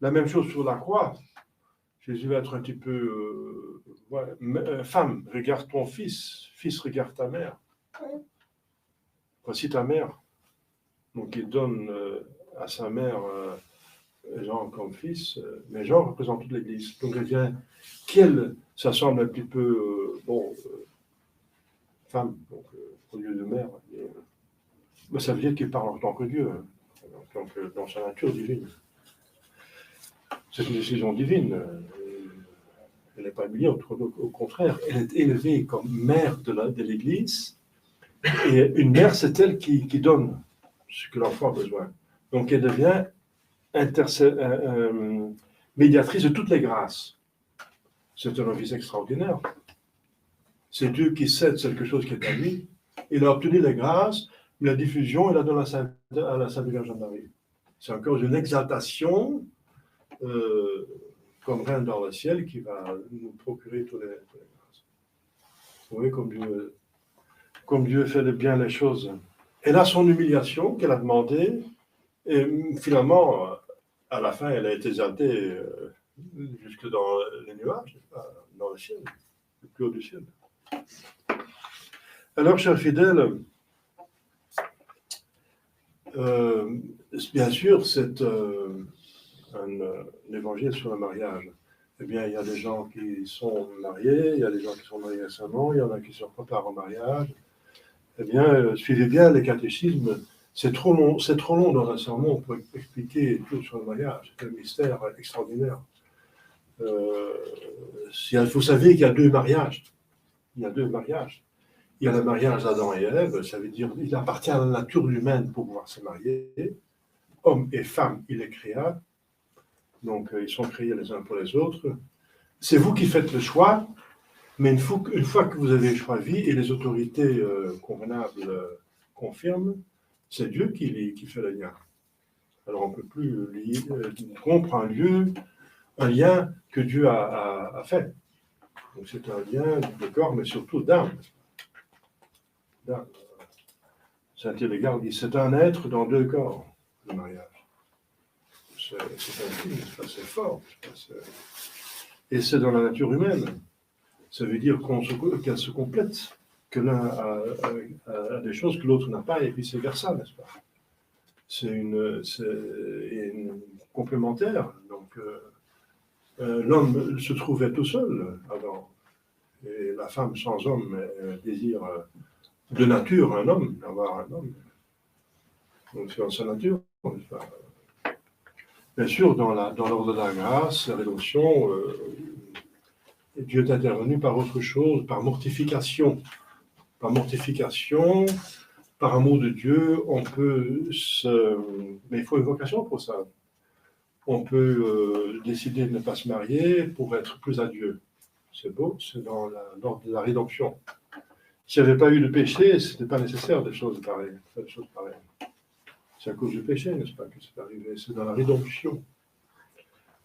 La même chose sur la croix. Jésus va être un petit peu... femme, regarde ton fils. Fils, regarde ta mère. Voici ta mère. Donc il donne à sa mère Jean comme fils, mais Jean représente toute l'Église. Donc elle vient, ça semble un petit peu, femme, donc, au lieu de mère. Mais ça veut dire qu'il parle en tant que Dieu, donc, dans sa nature divine. C'est une décision divine. Elle n'est pas humiliée, au contraire, elle est élevée comme mère de l'Église. Et une mère, c'est elle qui donne ce que l'enfant a besoin. Donc elle devient médiatrice de toutes les grâces. C'est un office extraordinaire. C'est Dieu qui cède quelque chose qui est à lui. Il a obtenu les grâces, mais la diffusion, il la donne à la Sainte Vierge Marie. C'est encore une exaltation comme reine dans le ciel qui va nous procurer toutes les grâces. Vous voyez comme Dieu fait bien les choses. Elle a son humiliation qu'elle a demandée, et finalement, à la fin, elle a été exaltée jusque dans les nuages, dans le ciel, le plus haut du ciel. Alors, chers fidèles, bien sûr, c'est un évangile sur le mariage. Eh bien, il y a des gens qui sont mariés, il y a des gens qui sont mariés récemment, il y en a qui se préparent au mariage. Eh bien, suivez bien les catéchismes. C'est trop long dans un sermon pour expliquer tout sur le mariage. C'est un mystère extraordinaire. Vous savez qu'il y a deux mariages. Il y a deux mariages. Il y a le mariage d'Adam et Ève, ça veut dire qu'il appartient à la nature humaine pour pouvoir se marier. Homme et femme, il les créa. Donc, ils sont créés les uns pour les autres. C'est vous qui faites le choix, mais une fois que vous avez choisi et les autorités convenables confirment, c'est Dieu qui fait le lien. Alors, on ne peut plus rompre un lien que Dieu a fait. Donc, c'est un lien de corps, mais surtout d'âme. Saint-Hildegarde dit, c'est un être dans deux corps, le mariage. C'est intime, c'est fort. Et c'est dans la nature humaine. Ça veut dire qu'elle se complète, que l'un a des choses que l'autre n'a pas, et vice-versa, n'est-ce pas? C'est une complémentaire. Donc, l'homme se trouvait tout seul avant. Et la femme sans homme désire de nature un homme, d'avoir un homme. Donc c'est dans sa nature. Bien sûr, dans l'ordre de la grâce, la rédemption, Dieu est intervenu par autre chose, par mortification. Par mortification, par amour de Dieu, on peut se... Mais il faut une vocation pour ça. On peut décider de ne pas se marier pour être plus à Dieu. C'est beau, c'est dans l'ordre de la rédemption. S'il n'y avait pas eu de péché, ce n'était pas nécessaire des choses pareilles. C'est à cause du péché, n'est-ce pas, que c'est arrivé. C'est dans la rédemption.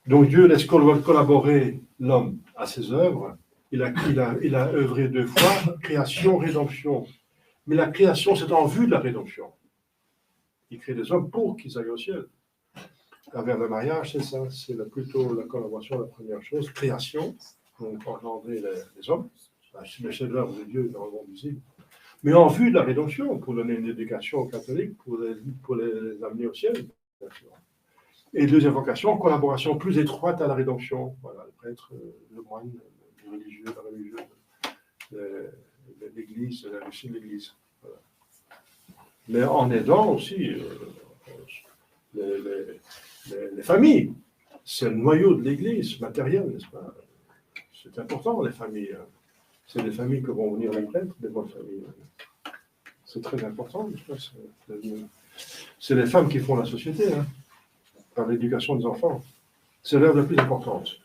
Donc Dieu laisse collaborer l'homme à ses œuvres. Il a œuvré 2 fois, création, rédemption. Mais la création, c'est en vue de la rédemption. Il crée des hommes pour qu'ils aillent au ciel. Avec le mariage, c'est ça. C'est plutôt la collaboration, la première chose. Création, donc engendrer les hommes. C'est le chef-d'œuvre de Dieu dans le monde visible. Mais en vue de la rédemption, pour donner une éducation aux catholiques, pour les amener au ciel, bien sûr. Et deuxième vocation, collaboration plus étroite à la rédemption. Voilà, le prêtre, le moine, le religieux, la religieuse, l'Église, la Russie de l'Église. Voilà. Mais en aidant aussi les familles. C'est le noyau de l'Église matériel, n'est-ce pas? C'est important, les familles. C'est des familles que vont venir les prêtres, des bonnes familles. C'est très important, n'est-ce pas? C'est les femmes qui font la société, hein, par l'éducation des enfants. C'est l'œuvre la plus importante.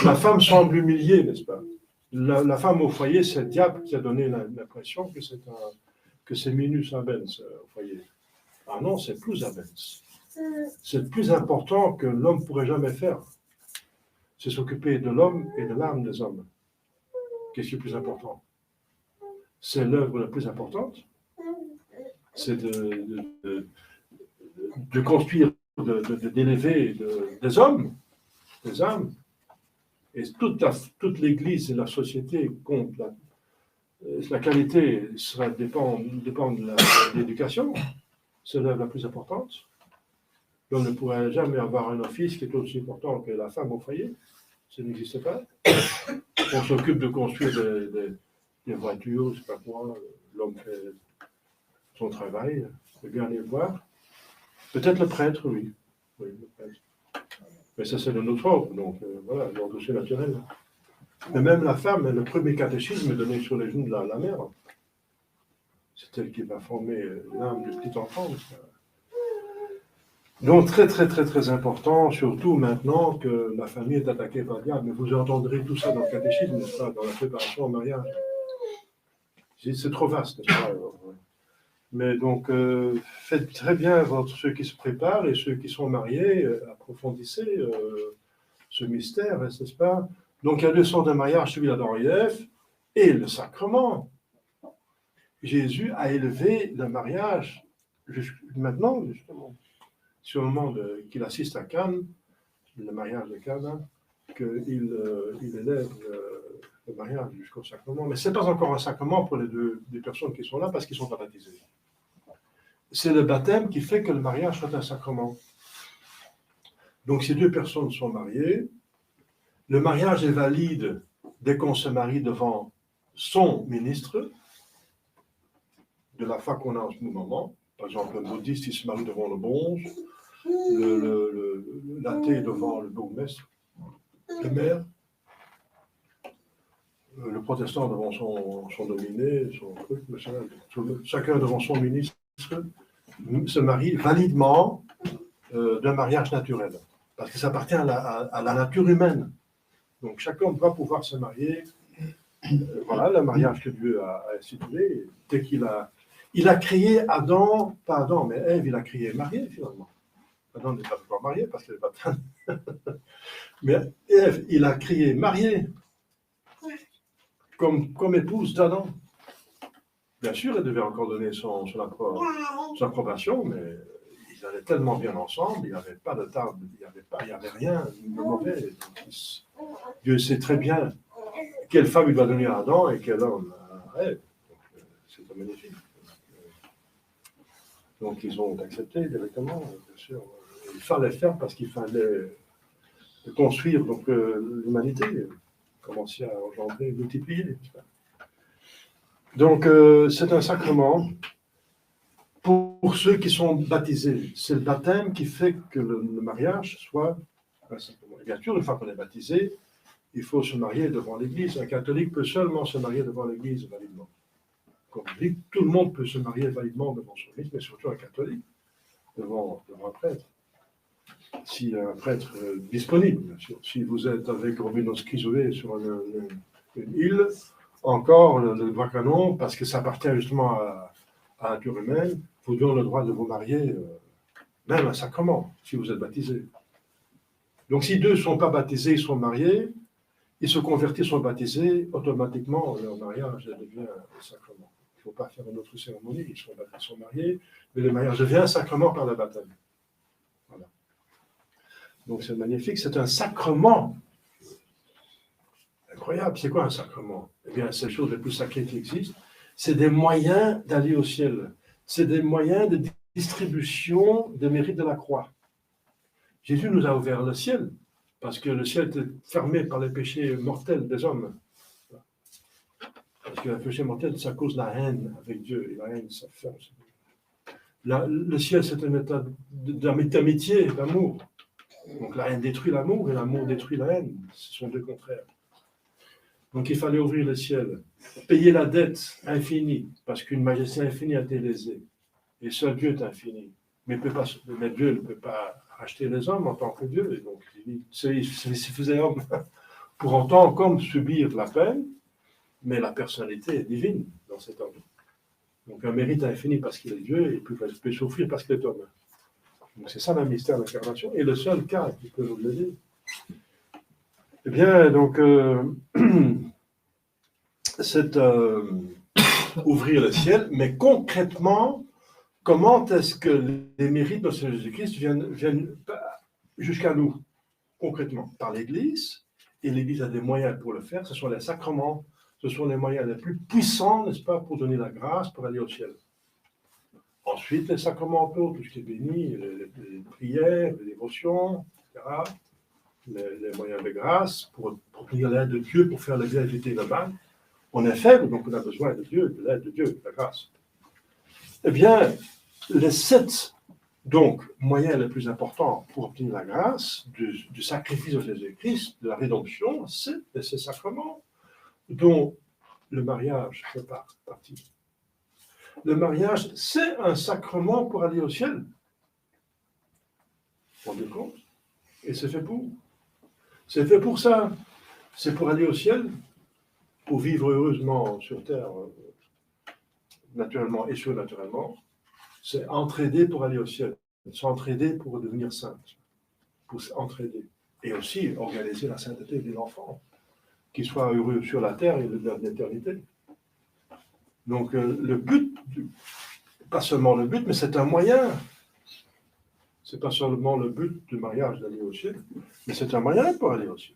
La femme semble humiliée, n'est-ce pas? La femme au foyer, c'est le diable qui a donné l'impression que c'est minus abens au foyer. Ah non, c'est plus abens. C'est le plus important que l'homme ne pourrait jamais faire. C'est s'occuper de l'homme et de l'âme des hommes. Qu'est-ce qui est le plus important? C'est l'œuvre la plus importante. C'est de construire, d'élever des hommes, des âmes. Et toute l'Église et la société compte. La qualité dépend de l'éducation. C'est l'œuvre la plus importante. Et on ne pourrait jamais avoir un office qui est aussi important que la femme au foyer. Ça n'existe pas. On s'occupe de construire des voitures, je ne sais pas quoi. L'homme fait son travail. C'est bien aller le voir. Peut-être le prêtre, oui. Oui, le prêtre. Mais ça, c'est de notre ordre. Donc, voilà, l'ordre c'est naturel. Mais même la femme, le premier catéchisme est donné sur les genoux de la mère. C'est elle qui va former l'âme du petit enfant. Donc, très, très, très, très important, surtout maintenant que la famille est attaquée par le diable. Mais vous entendrez tout ça dans le catéchisme, n'est-ce pas, dans la préparation au mariage. C'est trop vaste, n'est-ce pas? Mais donc, faites très bien ceux qui se préparent et ceux qui sont mariés, approfondissez ce mystère, n'est-ce pas? Donc, il y a 2 sortes de mariage, celui d'Adam et Ève, et le sacrement. Jésus a élevé le mariage maintenant, justement. C'est au moment qu'il assiste à Cannes, le mariage de Cannes, qu'il élève le mariage jusqu'au sacrement. Mais ce n'est pas encore un sacrement pour les personnes qui sont là parce qu'ils sont pas baptisés. C'est le baptême qui fait que le mariage soit un sacrement. Donc, si 2 personnes sont mariées, le mariage est valide dès qu'on se marie devant son ministre, de la foi qu'on a en ce moment. Par exemple, le bouddhiste, il se marie devant le bonze, l'athée devant le bourgmestre, le maire, le protestant devant son dominé, son truc, chacun devant son ministre, se marie validement d'un mariage naturel, parce que ça appartient à la nature humaine. Donc chacun doit pouvoir se marier. Voilà le mariage que Dieu a institué. Dès qu'il a créé Adam, pas Adam, mais Ève, il a créé marié finalement. Adam n'est pas encore marié parce qu'il n'est pas tant. Mais Ève, il a créé marié comme épouse d'Adam. Bien sûr, elle devait encore donner son approbation, mais ils allaient tellement bien ensemble, il n'y avait pas de table, il n'y avait rien de mauvais. Dieu sait très bien quelle femme il va donner à Adam et quel homme à Ève. C'est magnifique. Donc ils ont accepté directement, bien sûr. Il fallait faire parce qu'il fallait construire l'humanité. commencer à engendrer, multiplier. N'est-ce pas? Donc, c'est un sacrement pour ceux qui sont baptisés. C'est le baptême qui fait que le mariage soit un sacrement. Et bien sûr, une fois qu'on est baptisé, il faut se marier devant l'Église. Un catholique peut seulement se marier devant l'Église validement. Comme je dis, tout le monde peut se marier validement devant son Église, mais surtout un catholique, devant un prêtre. S'il y a un prêtre disponible, bien sûr. Si vous êtes avec Robinowski Zoé sur une île, encore le droit canon, parce que ça appartient justement à la nature humaine, vous donne le droit de vous marier, même un sacrement, si vous êtes baptisé. Donc si deux ne sont pas baptisés, ils sont mariés, ils se convertissent, sont baptisés, automatiquement leur mariage devient un sacrement. Il ne faut pas faire une autre cérémonie, ils sont mariés, mais le mariage devient un sacrement par le baptême. Voilà. Donc c'est magnifique, c'est un sacrement. Incroyable, c'est quoi un sacrement? Eh bien, c'est la chose la plus sacrée qui existe. C'est des moyens d'aller au ciel. C'est des moyens de distribution des mérites de la croix. Jésus nous a ouvert le ciel, parce que le ciel était fermé par les péchés mortels des hommes. Parce que le péché mortel, ça cause la haine avec Dieu, et la haine, ça ferme. Le ciel, c'est un état d'amitié, d'amour. Donc la haine détruit l'amour, et l'amour détruit la haine. Ce sont deux contraires. Donc il fallait ouvrir le ciel, payer la dette infinie, parce qu'une majesté infinie a été lésée. Et seul Dieu est infini. Mais Dieu ne peut pas racheter les hommes en tant que Dieu. Et donc il se faisait homme pour autant comme subir la peine, mais la personnalité est divine dans cet homme. Donc un mérite infini parce qu'il est Dieu, et puis il peut souffrir parce qu'il est homme. Donc c'est ça le mystère de l'incarnation, et le seul cas qui peut nous l'aider. Eh bien, donc, c'est ouvrir le ciel, mais concrètement, comment est-ce que les mérites de Jésus-Christ viennent jusqu'à nous, concrètement? Par l'Église, et l'Église a des moyens pour le faire, ce sont les sacrements, ce sont les moyens les plus puissants, n'est-ce pas, pour donner la grâce, pour aller au ciel. Ensuite, les sacramentaux, tout ce qui est béni, les prières, les dévotions, etc., les moyens de grâce pour obtenir l'aide de Dieu, pour faire la bien, éviter le mal. On est faible, donc on a besoin de Dieu, de l'aide de Dieu, de la grâce. Eh bien, les 7 moyens les plus importants pour obtenir la grâce du sacrifice de Jésus-Christ, de la rédemption, c'est ces sacrements dont le mariage fait partie. Le mariage, c'est un sacrement pour aller au ciel. Vous vous rendez compte? Et c'est fait pour. C'est fait pour ça. C'est pour aller au ciel, pour vivre heureusement sur terre, naturellement et surnaturellement. C'est entraider pour aller au ciel. S'entraider pour devenir saint. Pour s'entraider. Et aussi organiser la sainteté de l'enfant, qu'il soit heureux sur la terre et dans l'éternité. Donc le but, pas seulement le but, mais c'est un moyen. C'est pas seulement le but du mariage d'aller au ciel, mais c'est un moyen pour aller au ciel.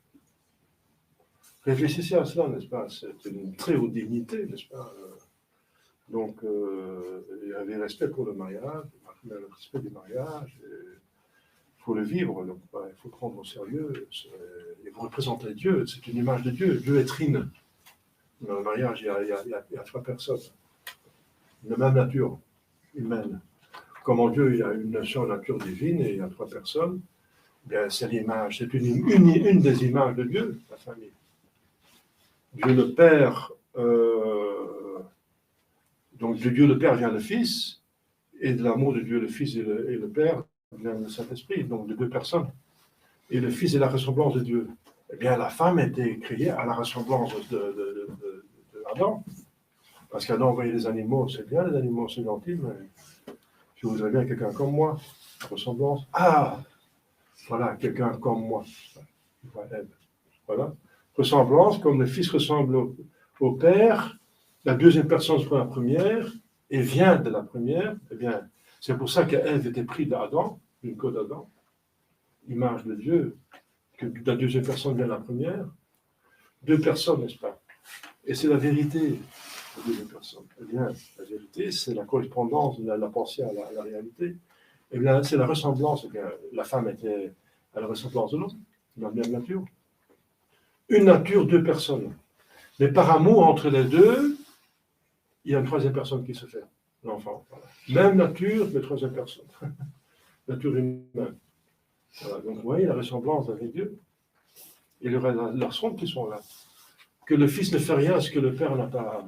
Réfléchissez à cela, n'est-ce pas? C'est une très haute dignité, n'est-ce pas? Donc, il y avait respect pour le mariage, le respect du mariage, il faut le vivre, donc, il faut prendre au sérieux, et vous représentez Dieu, c'est une image de Dieu, Dieu est trine. Dans le mariage, il y a 3 personnes, de même nature humaine. Comme en Dieu, il y a une nature divine et il y a 3 personnes, bien, c'est l'image, c'est une des images de Dieu, la famille. Dieu le Père, donc de Dieu le Père vient le Fils, et de l'amour de Dieu le Fils et le Père vient le Saint-Esprit, donc de 2 personnes. Et le Fils est la ressemblance de Dieu. Eh bien, la femme était créée à la ressemblance de Adam. Parce qu'Adam voyait les animaux, c'est bien, les animaux, c'est gentil, mais je voudrais bien quelqu'un comme moi. Ressemblance. Ah, voilà, quelqu'un comme moi. Voilà. Ressemblance, comme le Fils ressemble au Père, la deuxième personne prend la première et vient de la première. Eh bien, c'est pour ça qu'Ève était prise d'Adam, une côte d'Adam, image de Dieu, que la deuxième personne vient de la première. 2 personnes, n'est-ce pas? Et c'est la vérité. De 2 personnes. Eh bien, la vérité, c'est la correspondance de la pensée à la réalité. Eh bien, c'est la ressemblance. Eh bien, la femme était à la ressemblance de l'homme, dans la même nature. une nature, deux personnes. Mais par amour entre les deux, il y a une troisième personne qui se fait, l'enfant. Voilà. Même nature, mais troisième personne. Nature humaine. Voilà. Donc vous voyez la ressemblance avec Dieu. Il y aura leurs sons qui sont là. Que le Fils ne fait rien, ce que le Père n'a pas.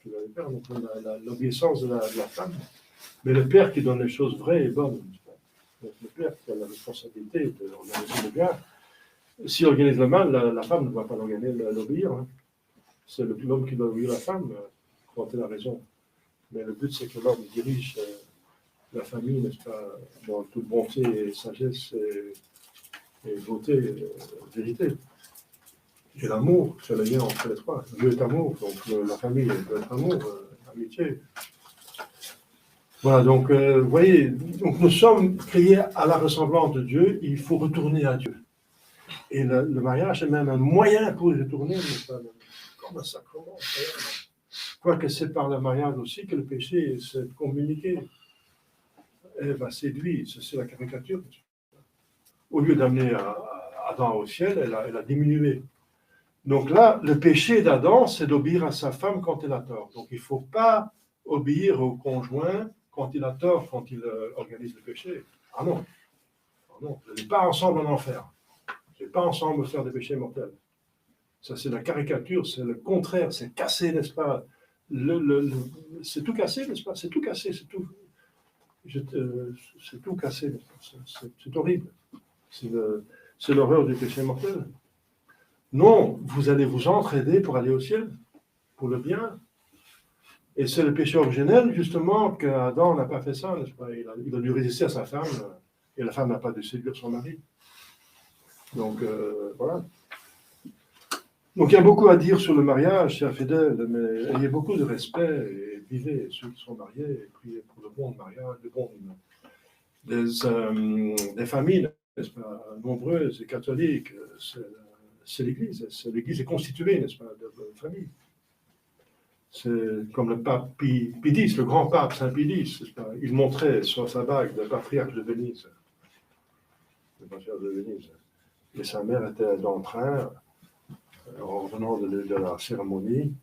Que le Père n'a pas l'obéissance de la femme. Mais le Père qui donne les choses vraies et bonnes. Donc le Père qui a la responsabilité d'organiser le bien. S'il organise le mal, la femme ne va pas l'obéir. Hein. C'est l'homme qui doit obéir la femme quand elle a raison. Mais le but, c'est que l'homme dirige la famille, n'est-ce pas, dans toute bonté et sagesse et beauté, vérité. Et l'amour, c'est le lien entre les trois. Dieu est amour, donc la famille doit être amour, amitié. Voilà, donc, vous voyez, donc nous sommes créés à la ressemblance de Dieu, il faut retourner à Dieu. Et le mariage est même un moyen pour y retourner, comme un sacrement. Quoique c'est par le mariage aussi que le péché s'est communiqué. Ève a séduit, c'est la caricature. Au lieu d'amener Adam au ciel, elle a diminué. Donc là, le péché d'Adam, c'est d'obéir à sa femme quand elle a tort. Donc il ne faut pas obéir au conjoint quand il a tort, quand il organise le péché. Ah non. Ah non. Vous n'allez pas ensemble en enfer. Vous n'allez pas ensemble faire des péchés mortels. Ça, c'est la caricature, c'est le contraire, c'est cassé, n'est-ce pas? C'est tout cassé, n'est-ce pas? C'est tout cassé, c'est tout. C'est tout cassé, c'est horrible. C'est l'horreur du péché mortel. Non, vous allez vous entraider pour aller au ciel, pour le bien. Et c'est le péché originel, justement, qu'Adam n'a pas fait ça, n'est-ce pas? Il a dû résister à sa femme, et la femme n'a pas dû séduire son mari. Donc, voilà. Donc, il y a beaucoup à dire sur le mariage, chers fidèles, mais ayez beaucoup de respect et vivez ceux qui sont mariés et priez pour le bon mariage, des familles, n'est-ce pas, nombreuses et catholiques. C'est l'Église. L'Église est constituée, n'est-ce pas, de familles. C'est comme le pape Pie X, le grand pape Saint Pie X. Il montrait sur sa bague le patriarche de Venise. Le patriarche de Venise. Et sa mère était dans le train, en revenant de la cérémonie.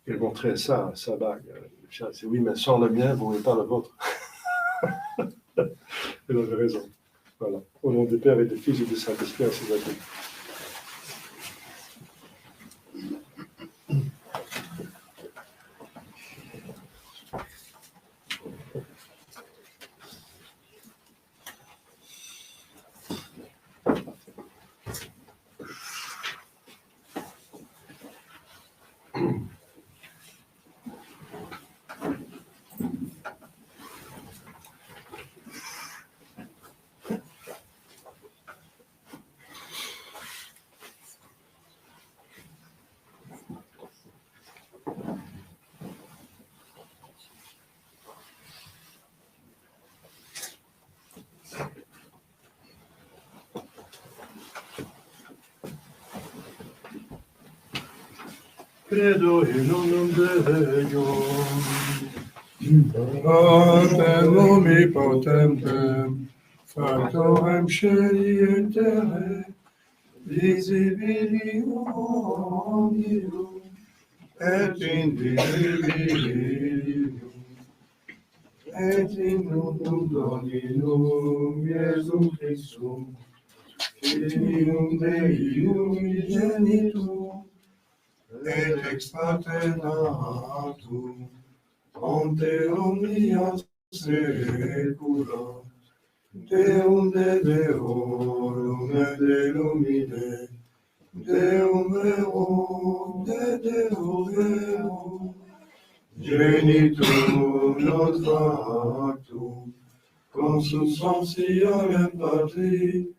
Il montrait ça, sa bague. Le chien dit oui, mais sans le mien, vous ne voulez pas le vôtre. Il avait raison. Voilà. Au nom du Père et du Fils et du Saint-Esprit, ainsi soit-il. Credo in un Deo, Pater omnipotentem, factorem sceli et terrae, visibilium omnium, et invisibilium, et in unum Dominum Iesum Christum, Filium Dei unigenitum, et ex pater natum, ante omnia saecula, Deum de Deorum et de lumine, Deum verum de Deo verum, genitum notratum, consubstantialem Patri,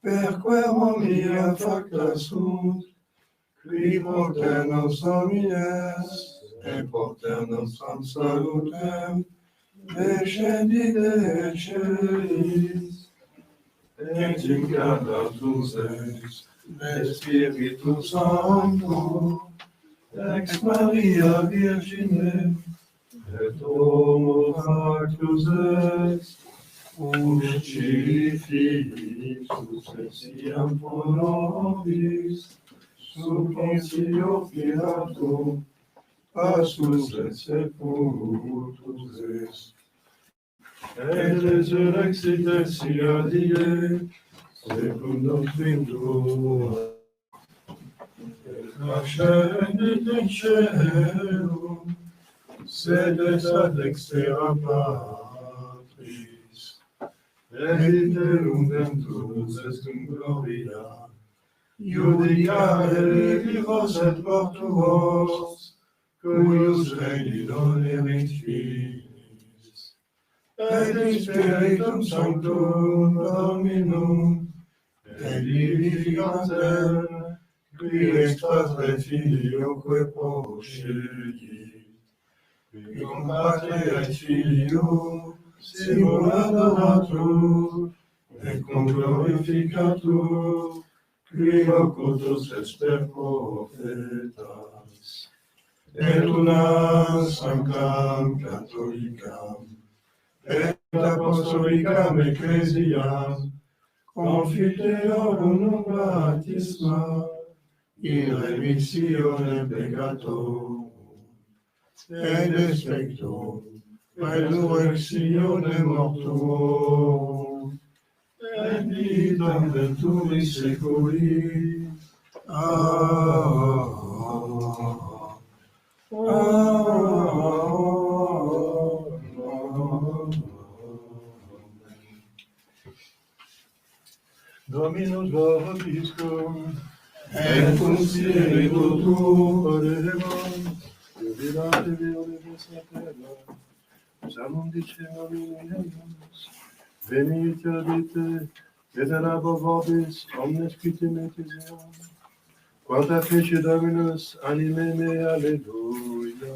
perque omnia facta sunt, qui porter nos homines, et porter nostram salutem, descendide celis, et incarnatus ex, de Spiritus Sancto, ex Maria Virgine, et homo factus est, Uci Filius essiam pro nobis, sub Poncio Pilatum, passus et sepultus est. Et resurrexit sia die, secundum Spiritum, et ascendit in caelum, sedet ad dextera Patris, et iterum ventus est in gloria, judicare vivos et mortuos, cuius regni donerit finis, et in Spiritum Sanctum Dominum, et vivificantem, qui ex Patre Filioque procedit, qui cum Patre et Filio simul adoratur, et cum glorificatur, qui locutus est per profetas, et unam sanctam catholicam, et apostolicam ecclesiam, confiteorum baptisma, in remissione peccatorum, et expecto resurrectione mortuorum, et vitam venturi seculi. Dominus vobiscum, Et cum spiritu tuo, orevam, jubilate violibus terra, salum dicemum Deus, venite adite, et erabo vobis omnes qui timetis eam, quanta fece Dominus anime me, alleluia.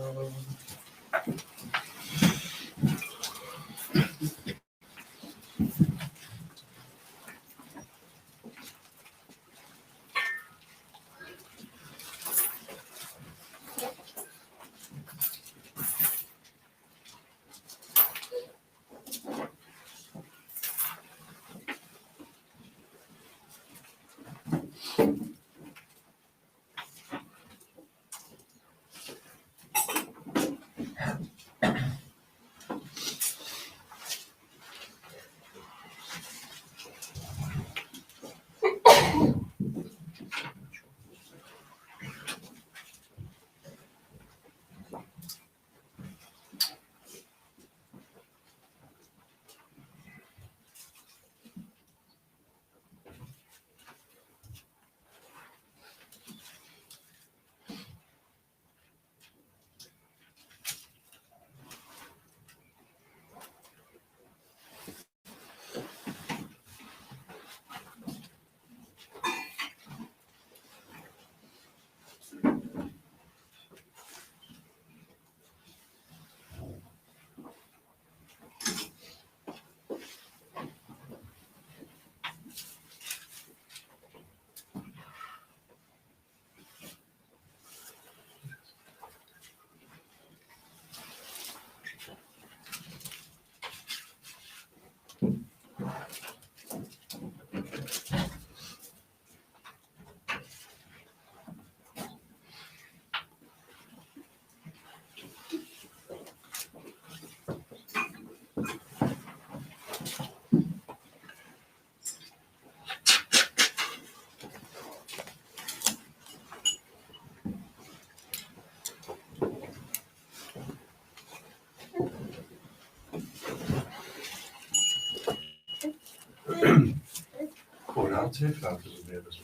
Orate, Flatus meus.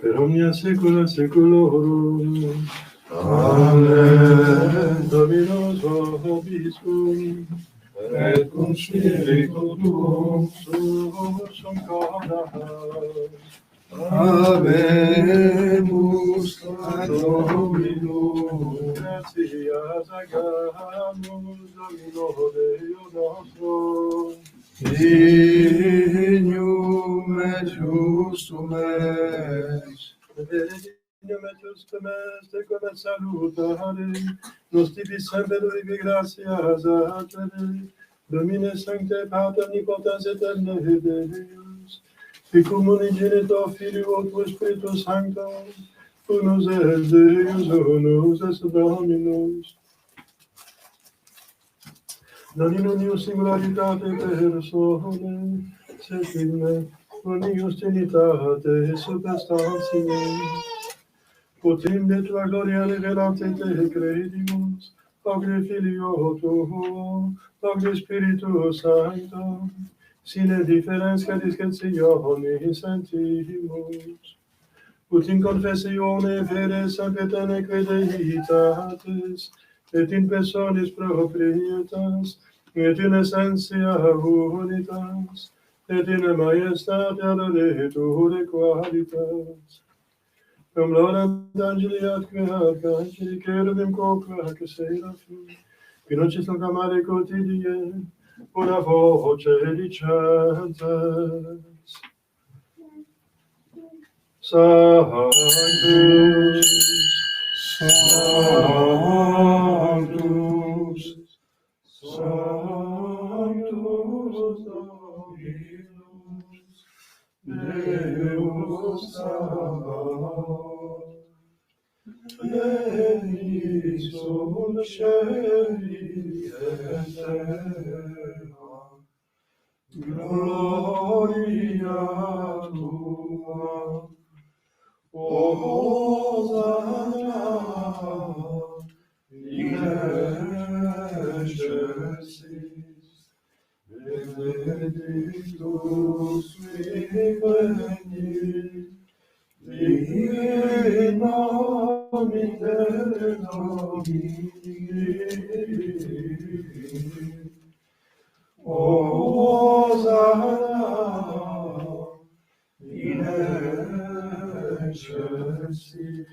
Per omnia saecula saeculorum. Amen. Dominus vobiscum, et cum spiritu tuum, suum concordat. Habemus ad Dominum, gratias agamus Domino Deo nostro, dignum et justum est, Benedignum et justum est, ecum et salutare, nos tibi semper ubi gratias a te, Domine Sancte Pater Nipotens Aeterne Deus, Ficum unigenitor Filio tuo Spiritus Sancto, unus est Deus, unus est Dominus, non in unius singularitate personae, sed in unius Trinitate substantiae, Potim de tua gloria revelate te credimus, Ogni Filio tuo, Ogni Spiritus Sancto, sine differentia discretionis sentimus, ut in confessione fede sanctane crederitatis, et in personis proprietas, et in essentia unitas, et in majestate adoreture qualitas. Cum laudant angeli ad angeli, cherubim quoque seraphim, qui nocis nunc amare quotidie, una voce dicentes. Sanctus, Sanctus, Sanctus Dominus, Deus Sabaoth, Pleni sunt celi et terra, gloria tua, Hosanna in excelsis, benedictus veni, in nomine Domini, Hosanna in excelsis.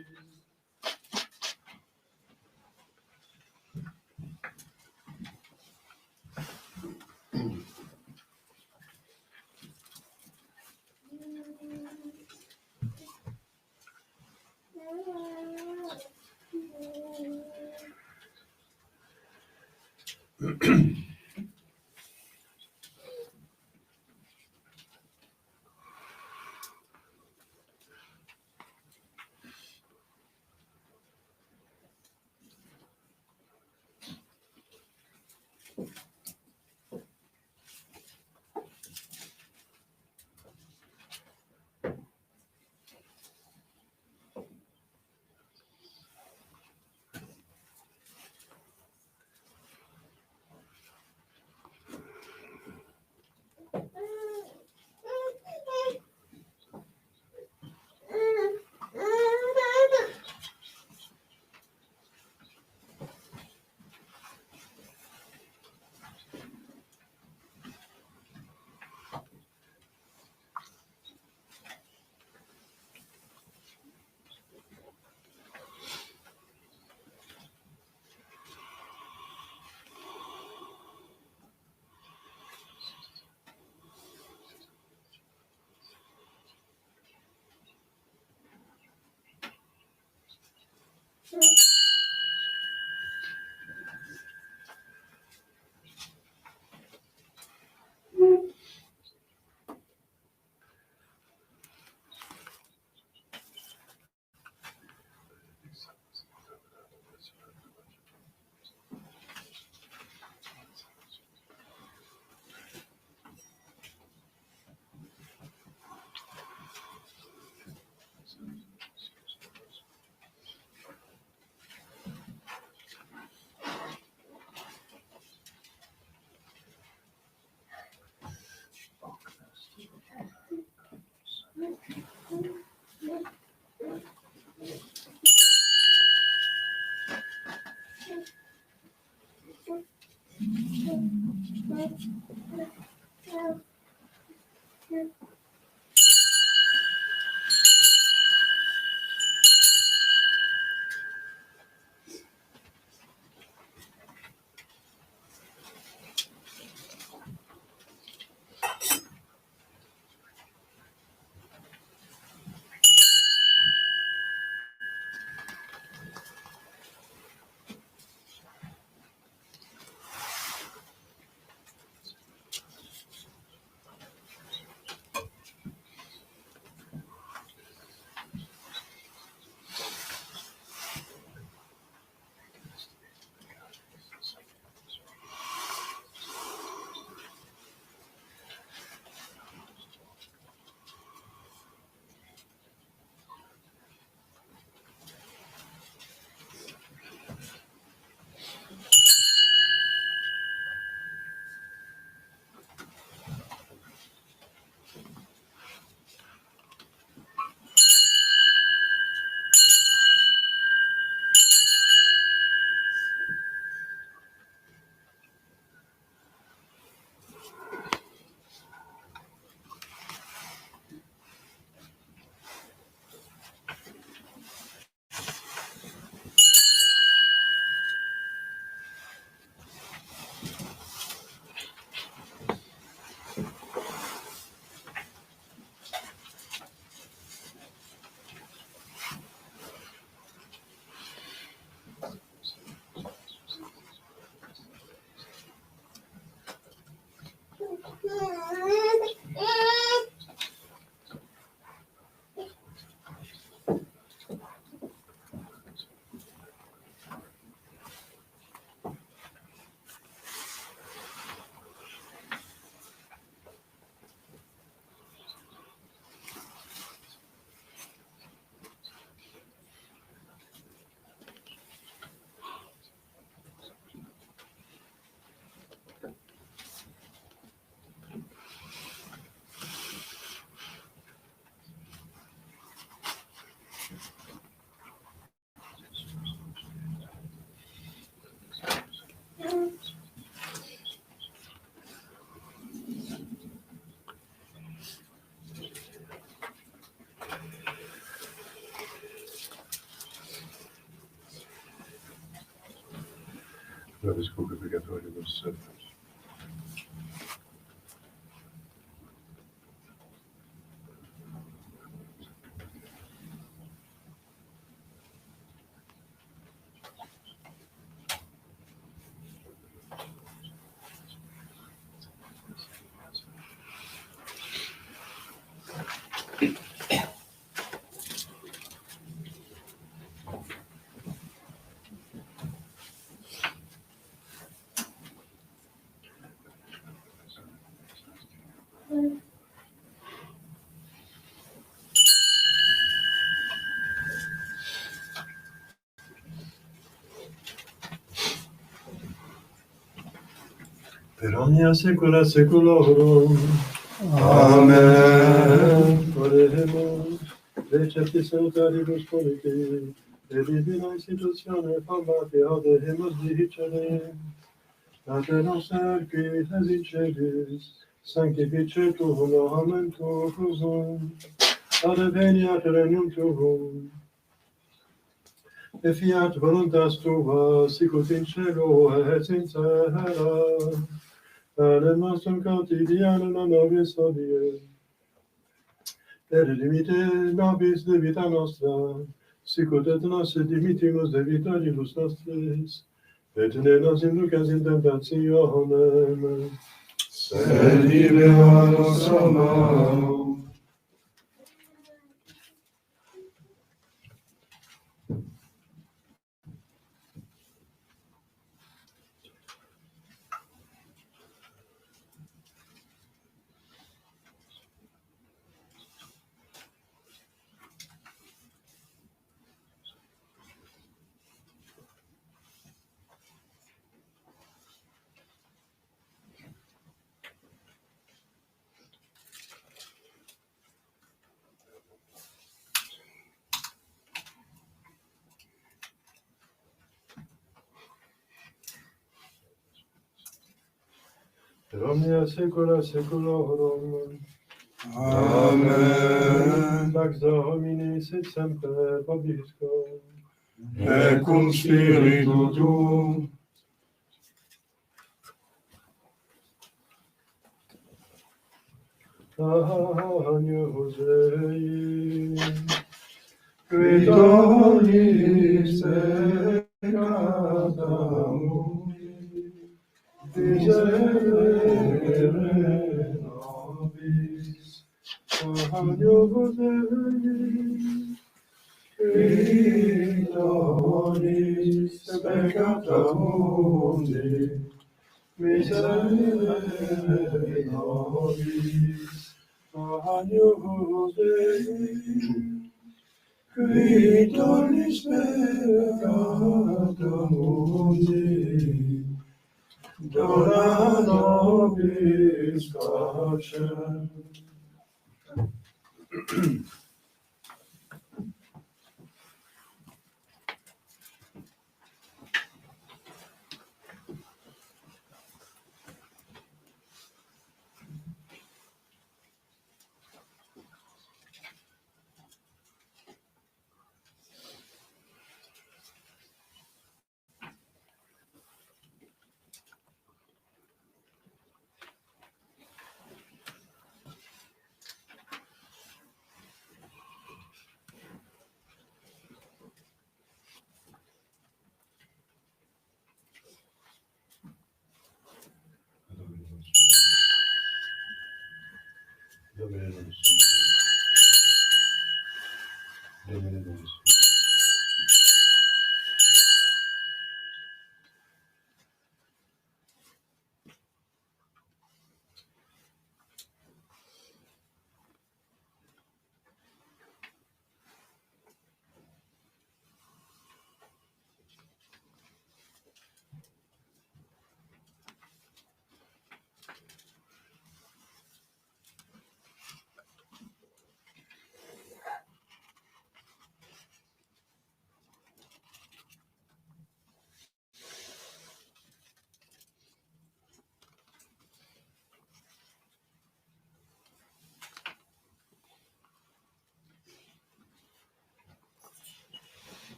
Vobiscum purgatoribus servus. Per omnia saecula saeculorum. Amen. Oremus, recepti salutaribus politi, e divina institutione formati audemus dicere, Pater noster qui es in celis, sanctificetur nomen tuum, adveniat regnum tuum, e fiat voluntas tua, sicut in cielo et in terra. Panem nostrum quotidianum da nobis hodie, et dimite nobis debita nostra, sicut et nos dimitimus debitoribus nostris, et ne nos inducas in tentationem, Sed libera nos a malo. per omnia saecula saeculorum. Amen. Pax Domini sit semper vobiscum. Et cum spiritu tuum. Agnus Dei, Qui tollis peccata mundi, miserere nobis. Agnus Dei, Qui tollis peccata mundi, miserere nobis. Agnus Dei, Qui tollis peccata mundi, dona nobis pacem.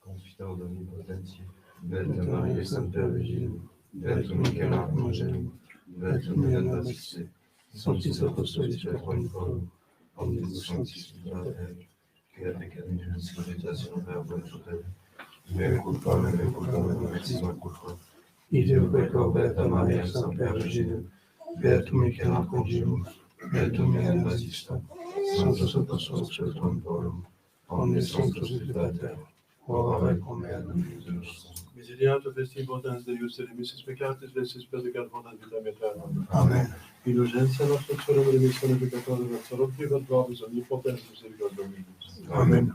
Confident d'omnipotentiel, Beata Maria, Sancta Virgine, Beatum Michael Arcangelo, Beatum Ioanna Battiste, Sanctis Apostolis Petrum Paulum, Omnibus Sanctis Pater, quia peccavimus salutationem verbum tutelum, mea culpa, maxima culpa. Ideo pecco Beata Maria, Sancta Virgine, Beatum Michael Arcangelo, Beatum Ioanna Battiste, Sanctus Apostolis Petrum Paulum, Omnes Sanctus Pater, ora et pro mea Dominus nostrum. Misericorde festim potens Deus et remissis peccatis, lesis predicat bonam vitam aeternam. Amen. Indulgentia nostra sola remissione peccatorum et salutivat vobis omnipotens misericorde Dominus. Amen.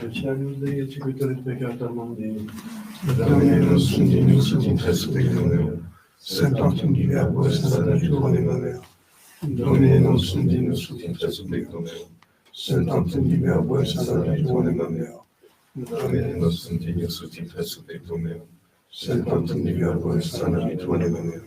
Eccemus Dei et sequitoris peccata mundi. Domine nostrum Deus et intres pectum meum, sanctum Verbo et salvator anima mea. Domine nostrum Deus et intres pectum meum, sanctum Verbo et salvator anima mea. Domine nostrum Deus et intres pectum meum, sanctum Verbo et salvator anima mea.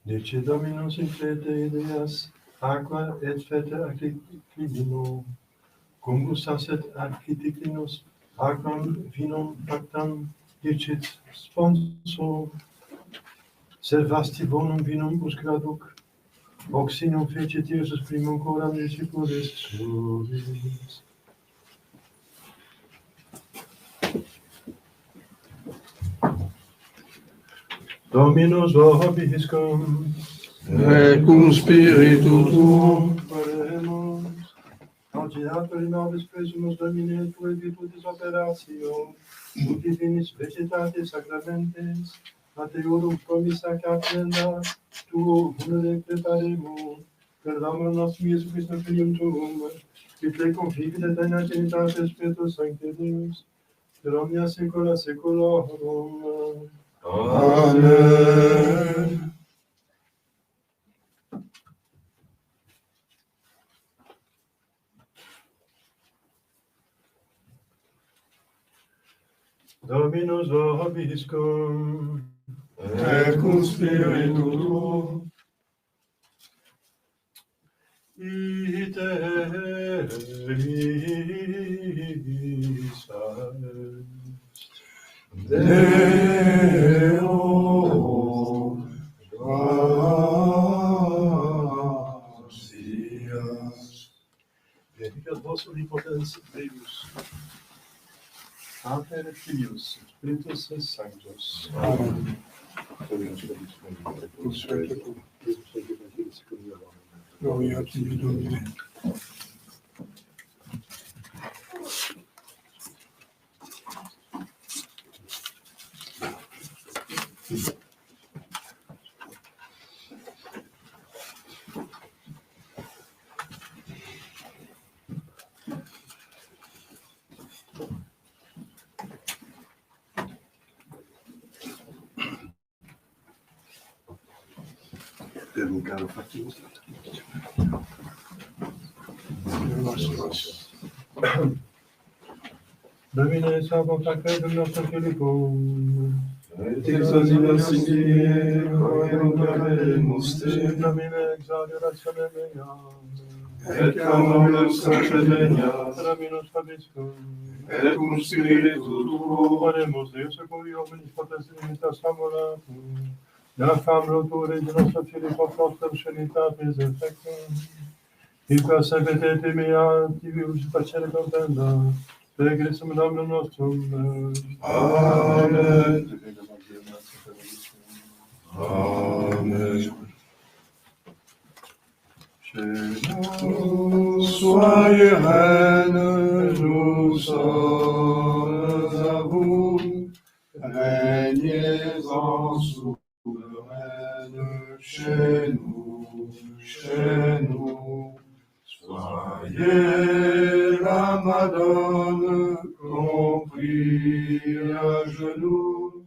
Dice Dominus in fete ideas, aqua et fete acclivino, combustas et architiclinus, aquam vinum pactam dicit sponsor, servasti bonum vinum uscraduc, oxinum fecit Iesus primum coram discipulis suis. Dominus vobiscum, et cum spiritu tuo, oremus. Audiatur in nobis presumus Domine, tue virtutis operatio, ut divinis vegetatis sacramentes, a teorum promissa capenda, tuo honore preparemo, per l'amor nostrum Iesu Christum Filium tuum, qui plecum vivit et in agenitate Spiritus Sancte Deus, per omnia saecula saeculorum. Amen. Dominus vobiscum, Et cum spiritu tuo, ite Deo gratias. Benedicat vos omnipotens Deus, Pater et Filius, et Spiritus Sanctus. Amen. Gloria a tibi, Domine. Per un caro fatto. Domine, salvo pacredum nostrum Philippum. Et exaudimus indigni, coerum caveremus te, Domine, exaudi rationem meam. et clamamus sacre venias, Dominus vobiscum. et cum spiritu tuo, Oremus Deus cui omnis potens limitas amoratum. Nella fam rotore di nostro Filippo prosper scenitatis effectum. Ica sebete mea tibius facere contenda. Per Christum Dominum nostrum. Amen. Amen. Soyez reine, nous sommes à vous, régnez en souveraine chez nous, chez nous. Soyez la Madone, qu'on prie à genoux,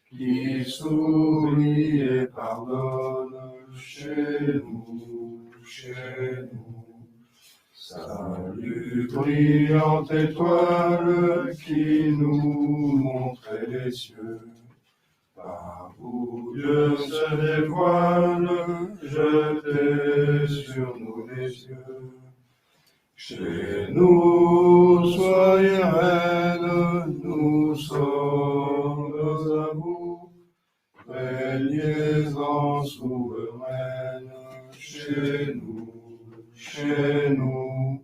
qui sourit et pardonne chez nous, chez nous. Salut, brillante étoile qui nous montrait les cieux, par où Dieu se dévoile, jetez sur nous les yeux. Chez nous, soyez reine, nous sommes à vous, régnez en souveraine chez nous, chez nous.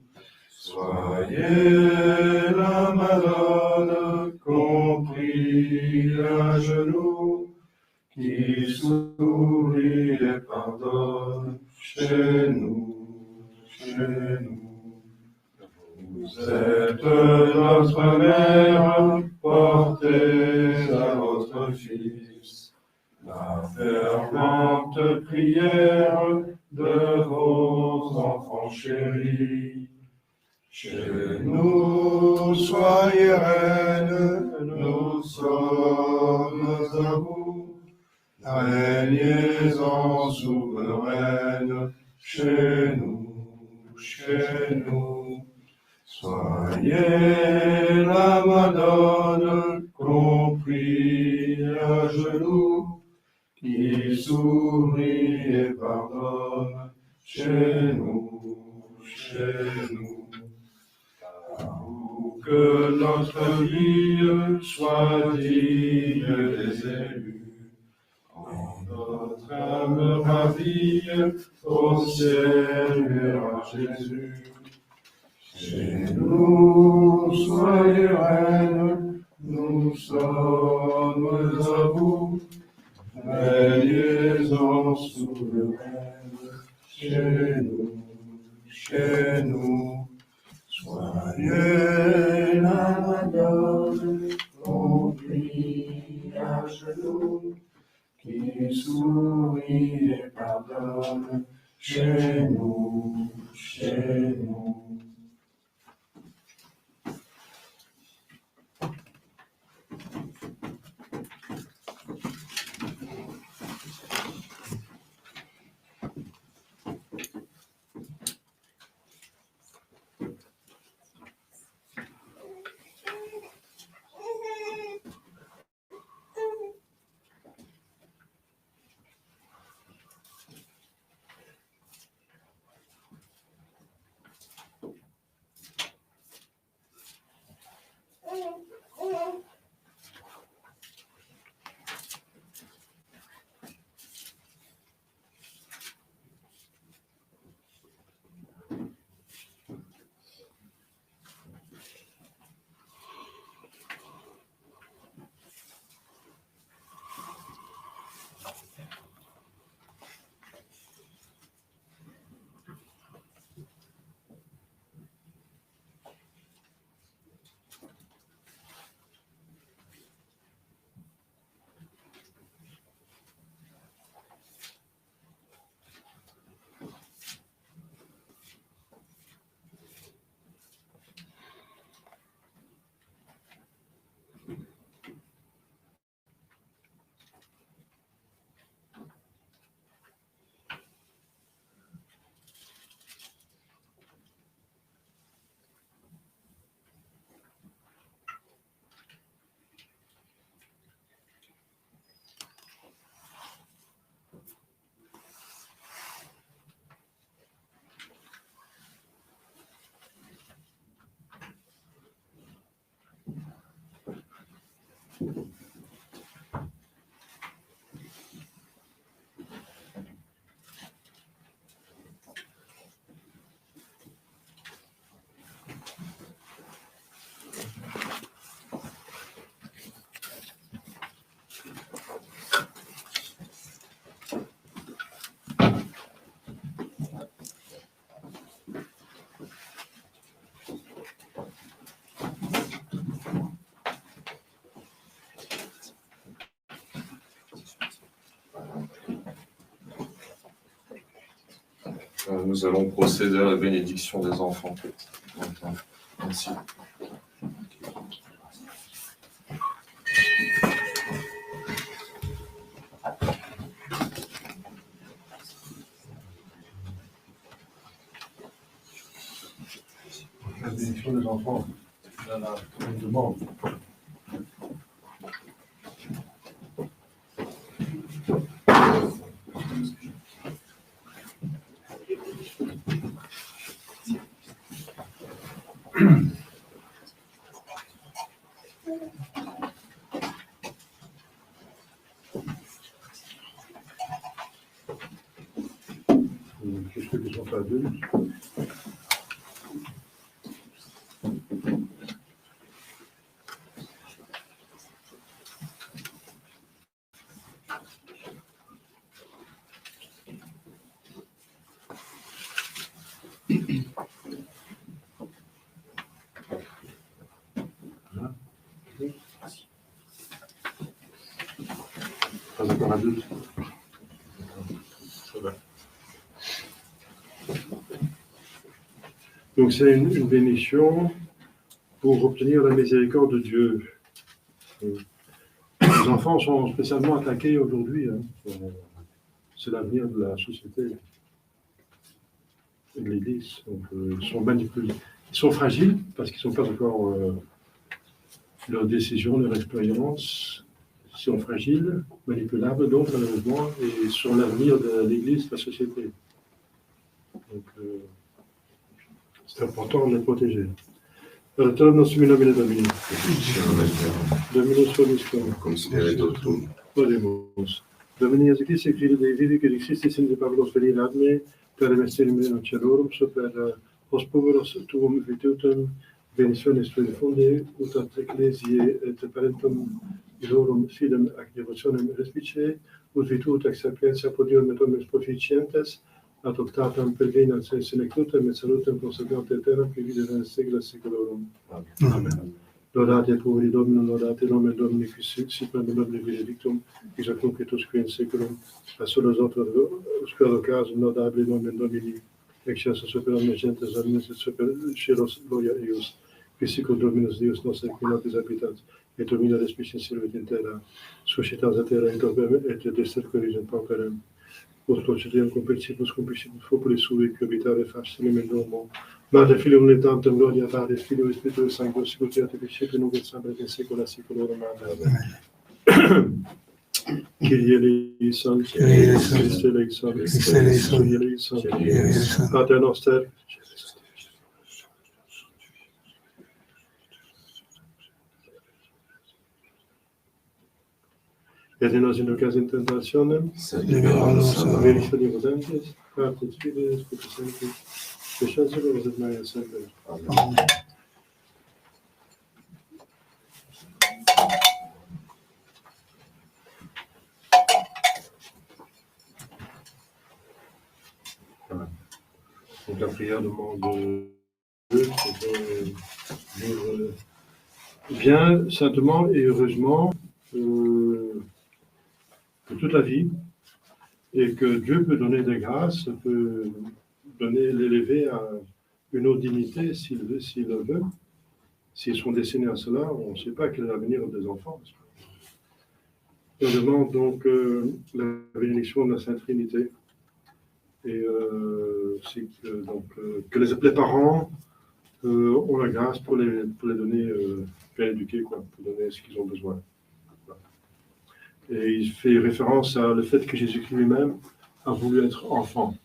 Soyez la Madone, qu'on prie à genoux, qui sourit et pardonne chez nous, chez nous. Vous êtes notre mère, portez à votre Fils la fervente prière de vos enfants chéris. Chez nous, soyez reine, nous sommes à vous, régnez en souveraine chez nous. Soyez la Madone qu'on prie à genoux, qui sourit et pardonne chez nous. Pour que notre vie soit digne des élus, en notre âme ravie au Seigneur Jésus. Chez nous, soyez reine, nous sommes à vous, veillez en souveraine, chez nous, soyez la Madone, qu'on prie à genoux, qui sourit et pardonne, chez nous. Nous allons procéder à la bénédiction des enfants. Merci. La bénédiction des enfants, on demande. Qu'est-ce que les enfants adultes? Pas encore adulte. Donc c'est une bénédiction pour obtenir la miséricorde de Dieu. Les enfants sont spécialement attaqués aujourd'hui. C'est l'avenir de la société. de l'Église. Donc, ils sont manipulés. Ils sont fragiles parce qu'ils ne sont pas encore leurs décisions, leur expérience. Ils sont fragiles, manipulables, donc malheureusement, et sur l'avenir de l'Église, de la société. Donc, c'est important de les protéger. Allora, nostro nomine Domini. Dominus vobiscum. Cum spiritu tuum. Oremus. Domini Iesu Christi, Figlio Dei vivi, che existis in Pablos venire ad me, per mysterium in celorum, super os poveros tuum virtutem, benedictionis tui funde, ut ad ecclesiae et parentum illorum fidem ac devotionem respice, ut virtute ac sapientia podium et omnes proficientes, ad optatam pervena senectutem et salutem conservante aeternam, qui videre in secula seculorum. Amen. Lodate poveri Dominum, lodate nomen Domini, qui sit nomen Domini benedictum, quis ac nunc et usque in seculum, a solos usque casum lodabile nomen Domini, excelsus super omnes gentes omnes et super celos gloria eius, qui sicut Dominus Deus noster qui nobis habitat, et domina respice in cielo et in terra, suscitas a terra in torbem et dester corrigem pauperem, ut procediam cum principus populi sui, qui habitare facile in domo, Mater Filium Letantem gloria Patris Filio et Spiritus Sanctus, sicut et principio nunc et semper et in saecula saeculorum. Amen. Kyrie eleison, Christe eleison, Kyrie eleison, Pater noster, et de nos inducas in tentationem, Veni Fidibus Antis, Patris Filii, Spiritus Sanctus, Descensus et Maria Semper. Amen. Voilà. Donc la prière demande Dieu pour vivre bien, saintement et heureusement toute la vie, et que Dieu peut donner des grâces, peut l'élever à une autre dignité s'il le veut. S'ils sont destinés à cela, on ne sait pas quel est l'avenir des enfants. On demande donc la bénédiction de la Sainte Trinité. Et que les parents ont la grâce pour les donner bien éduqués, pour donner ce qu'ils ont besoin. Et il fait référence à le fait que Jésus-Christ lui-même a voulu être enfant.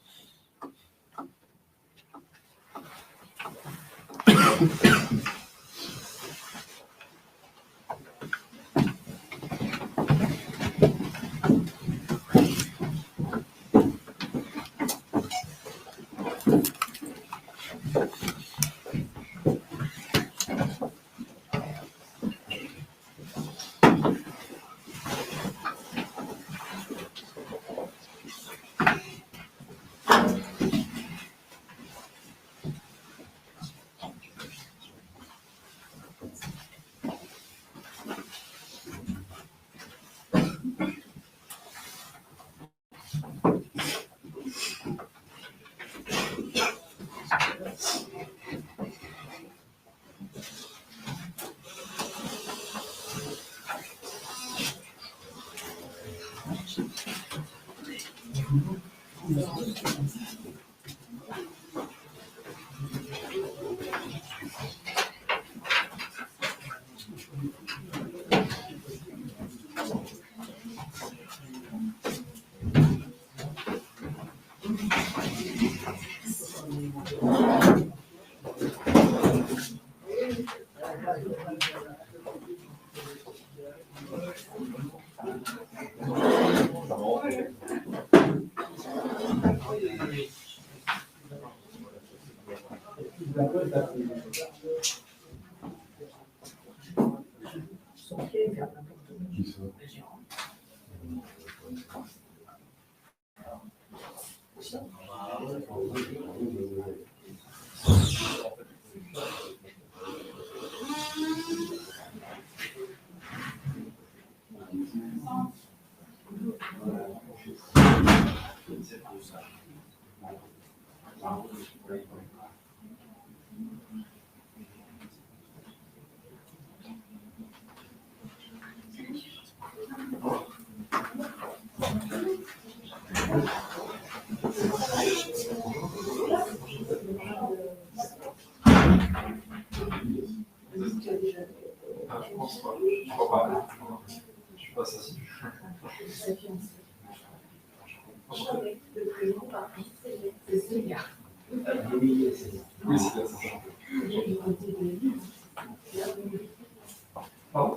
Pardon?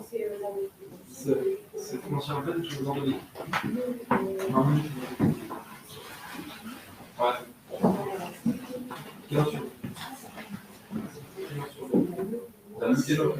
C'est comment ça en fait, je vous en donne. Non, mais ouais. Quelle heure tu veux? T'as mis quelle heure?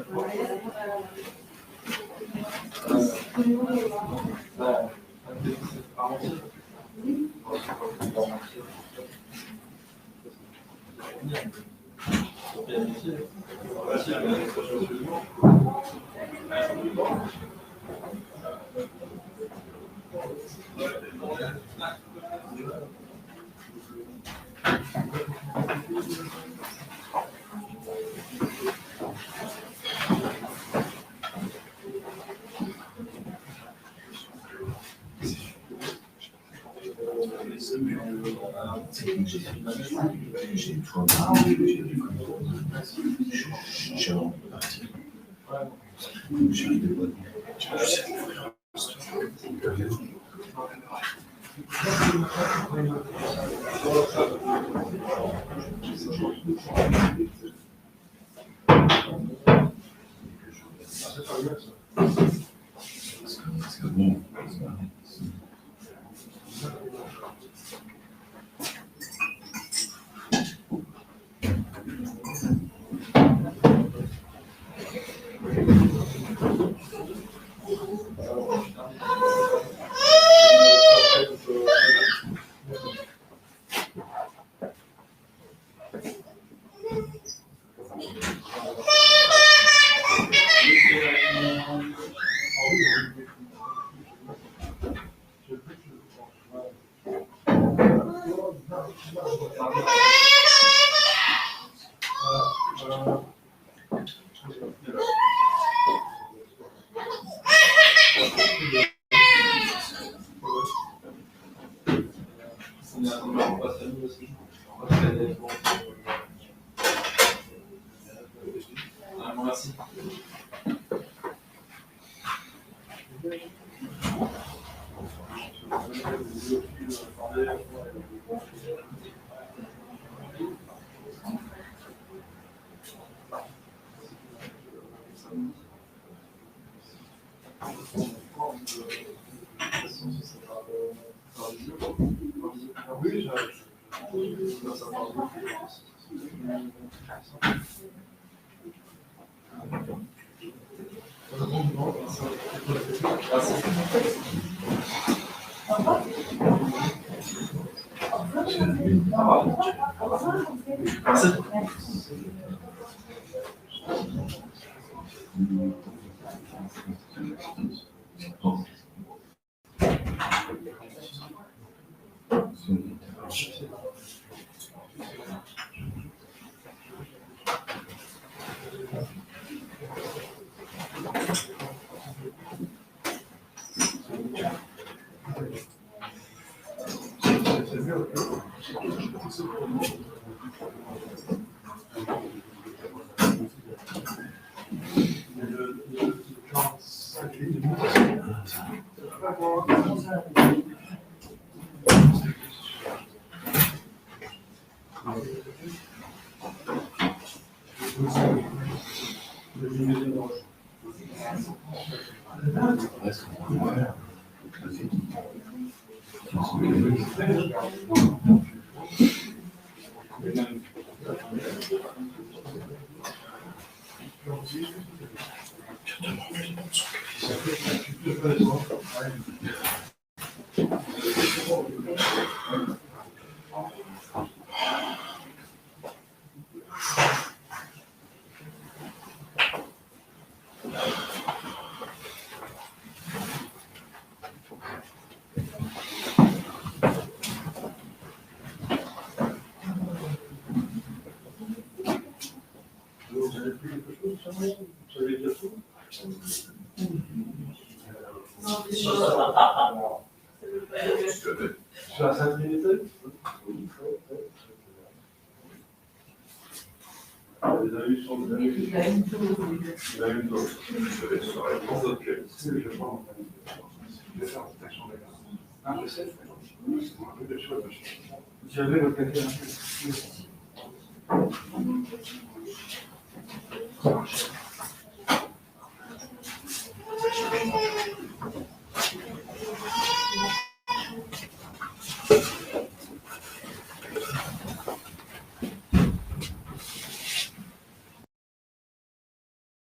Merci. J'avais le papier.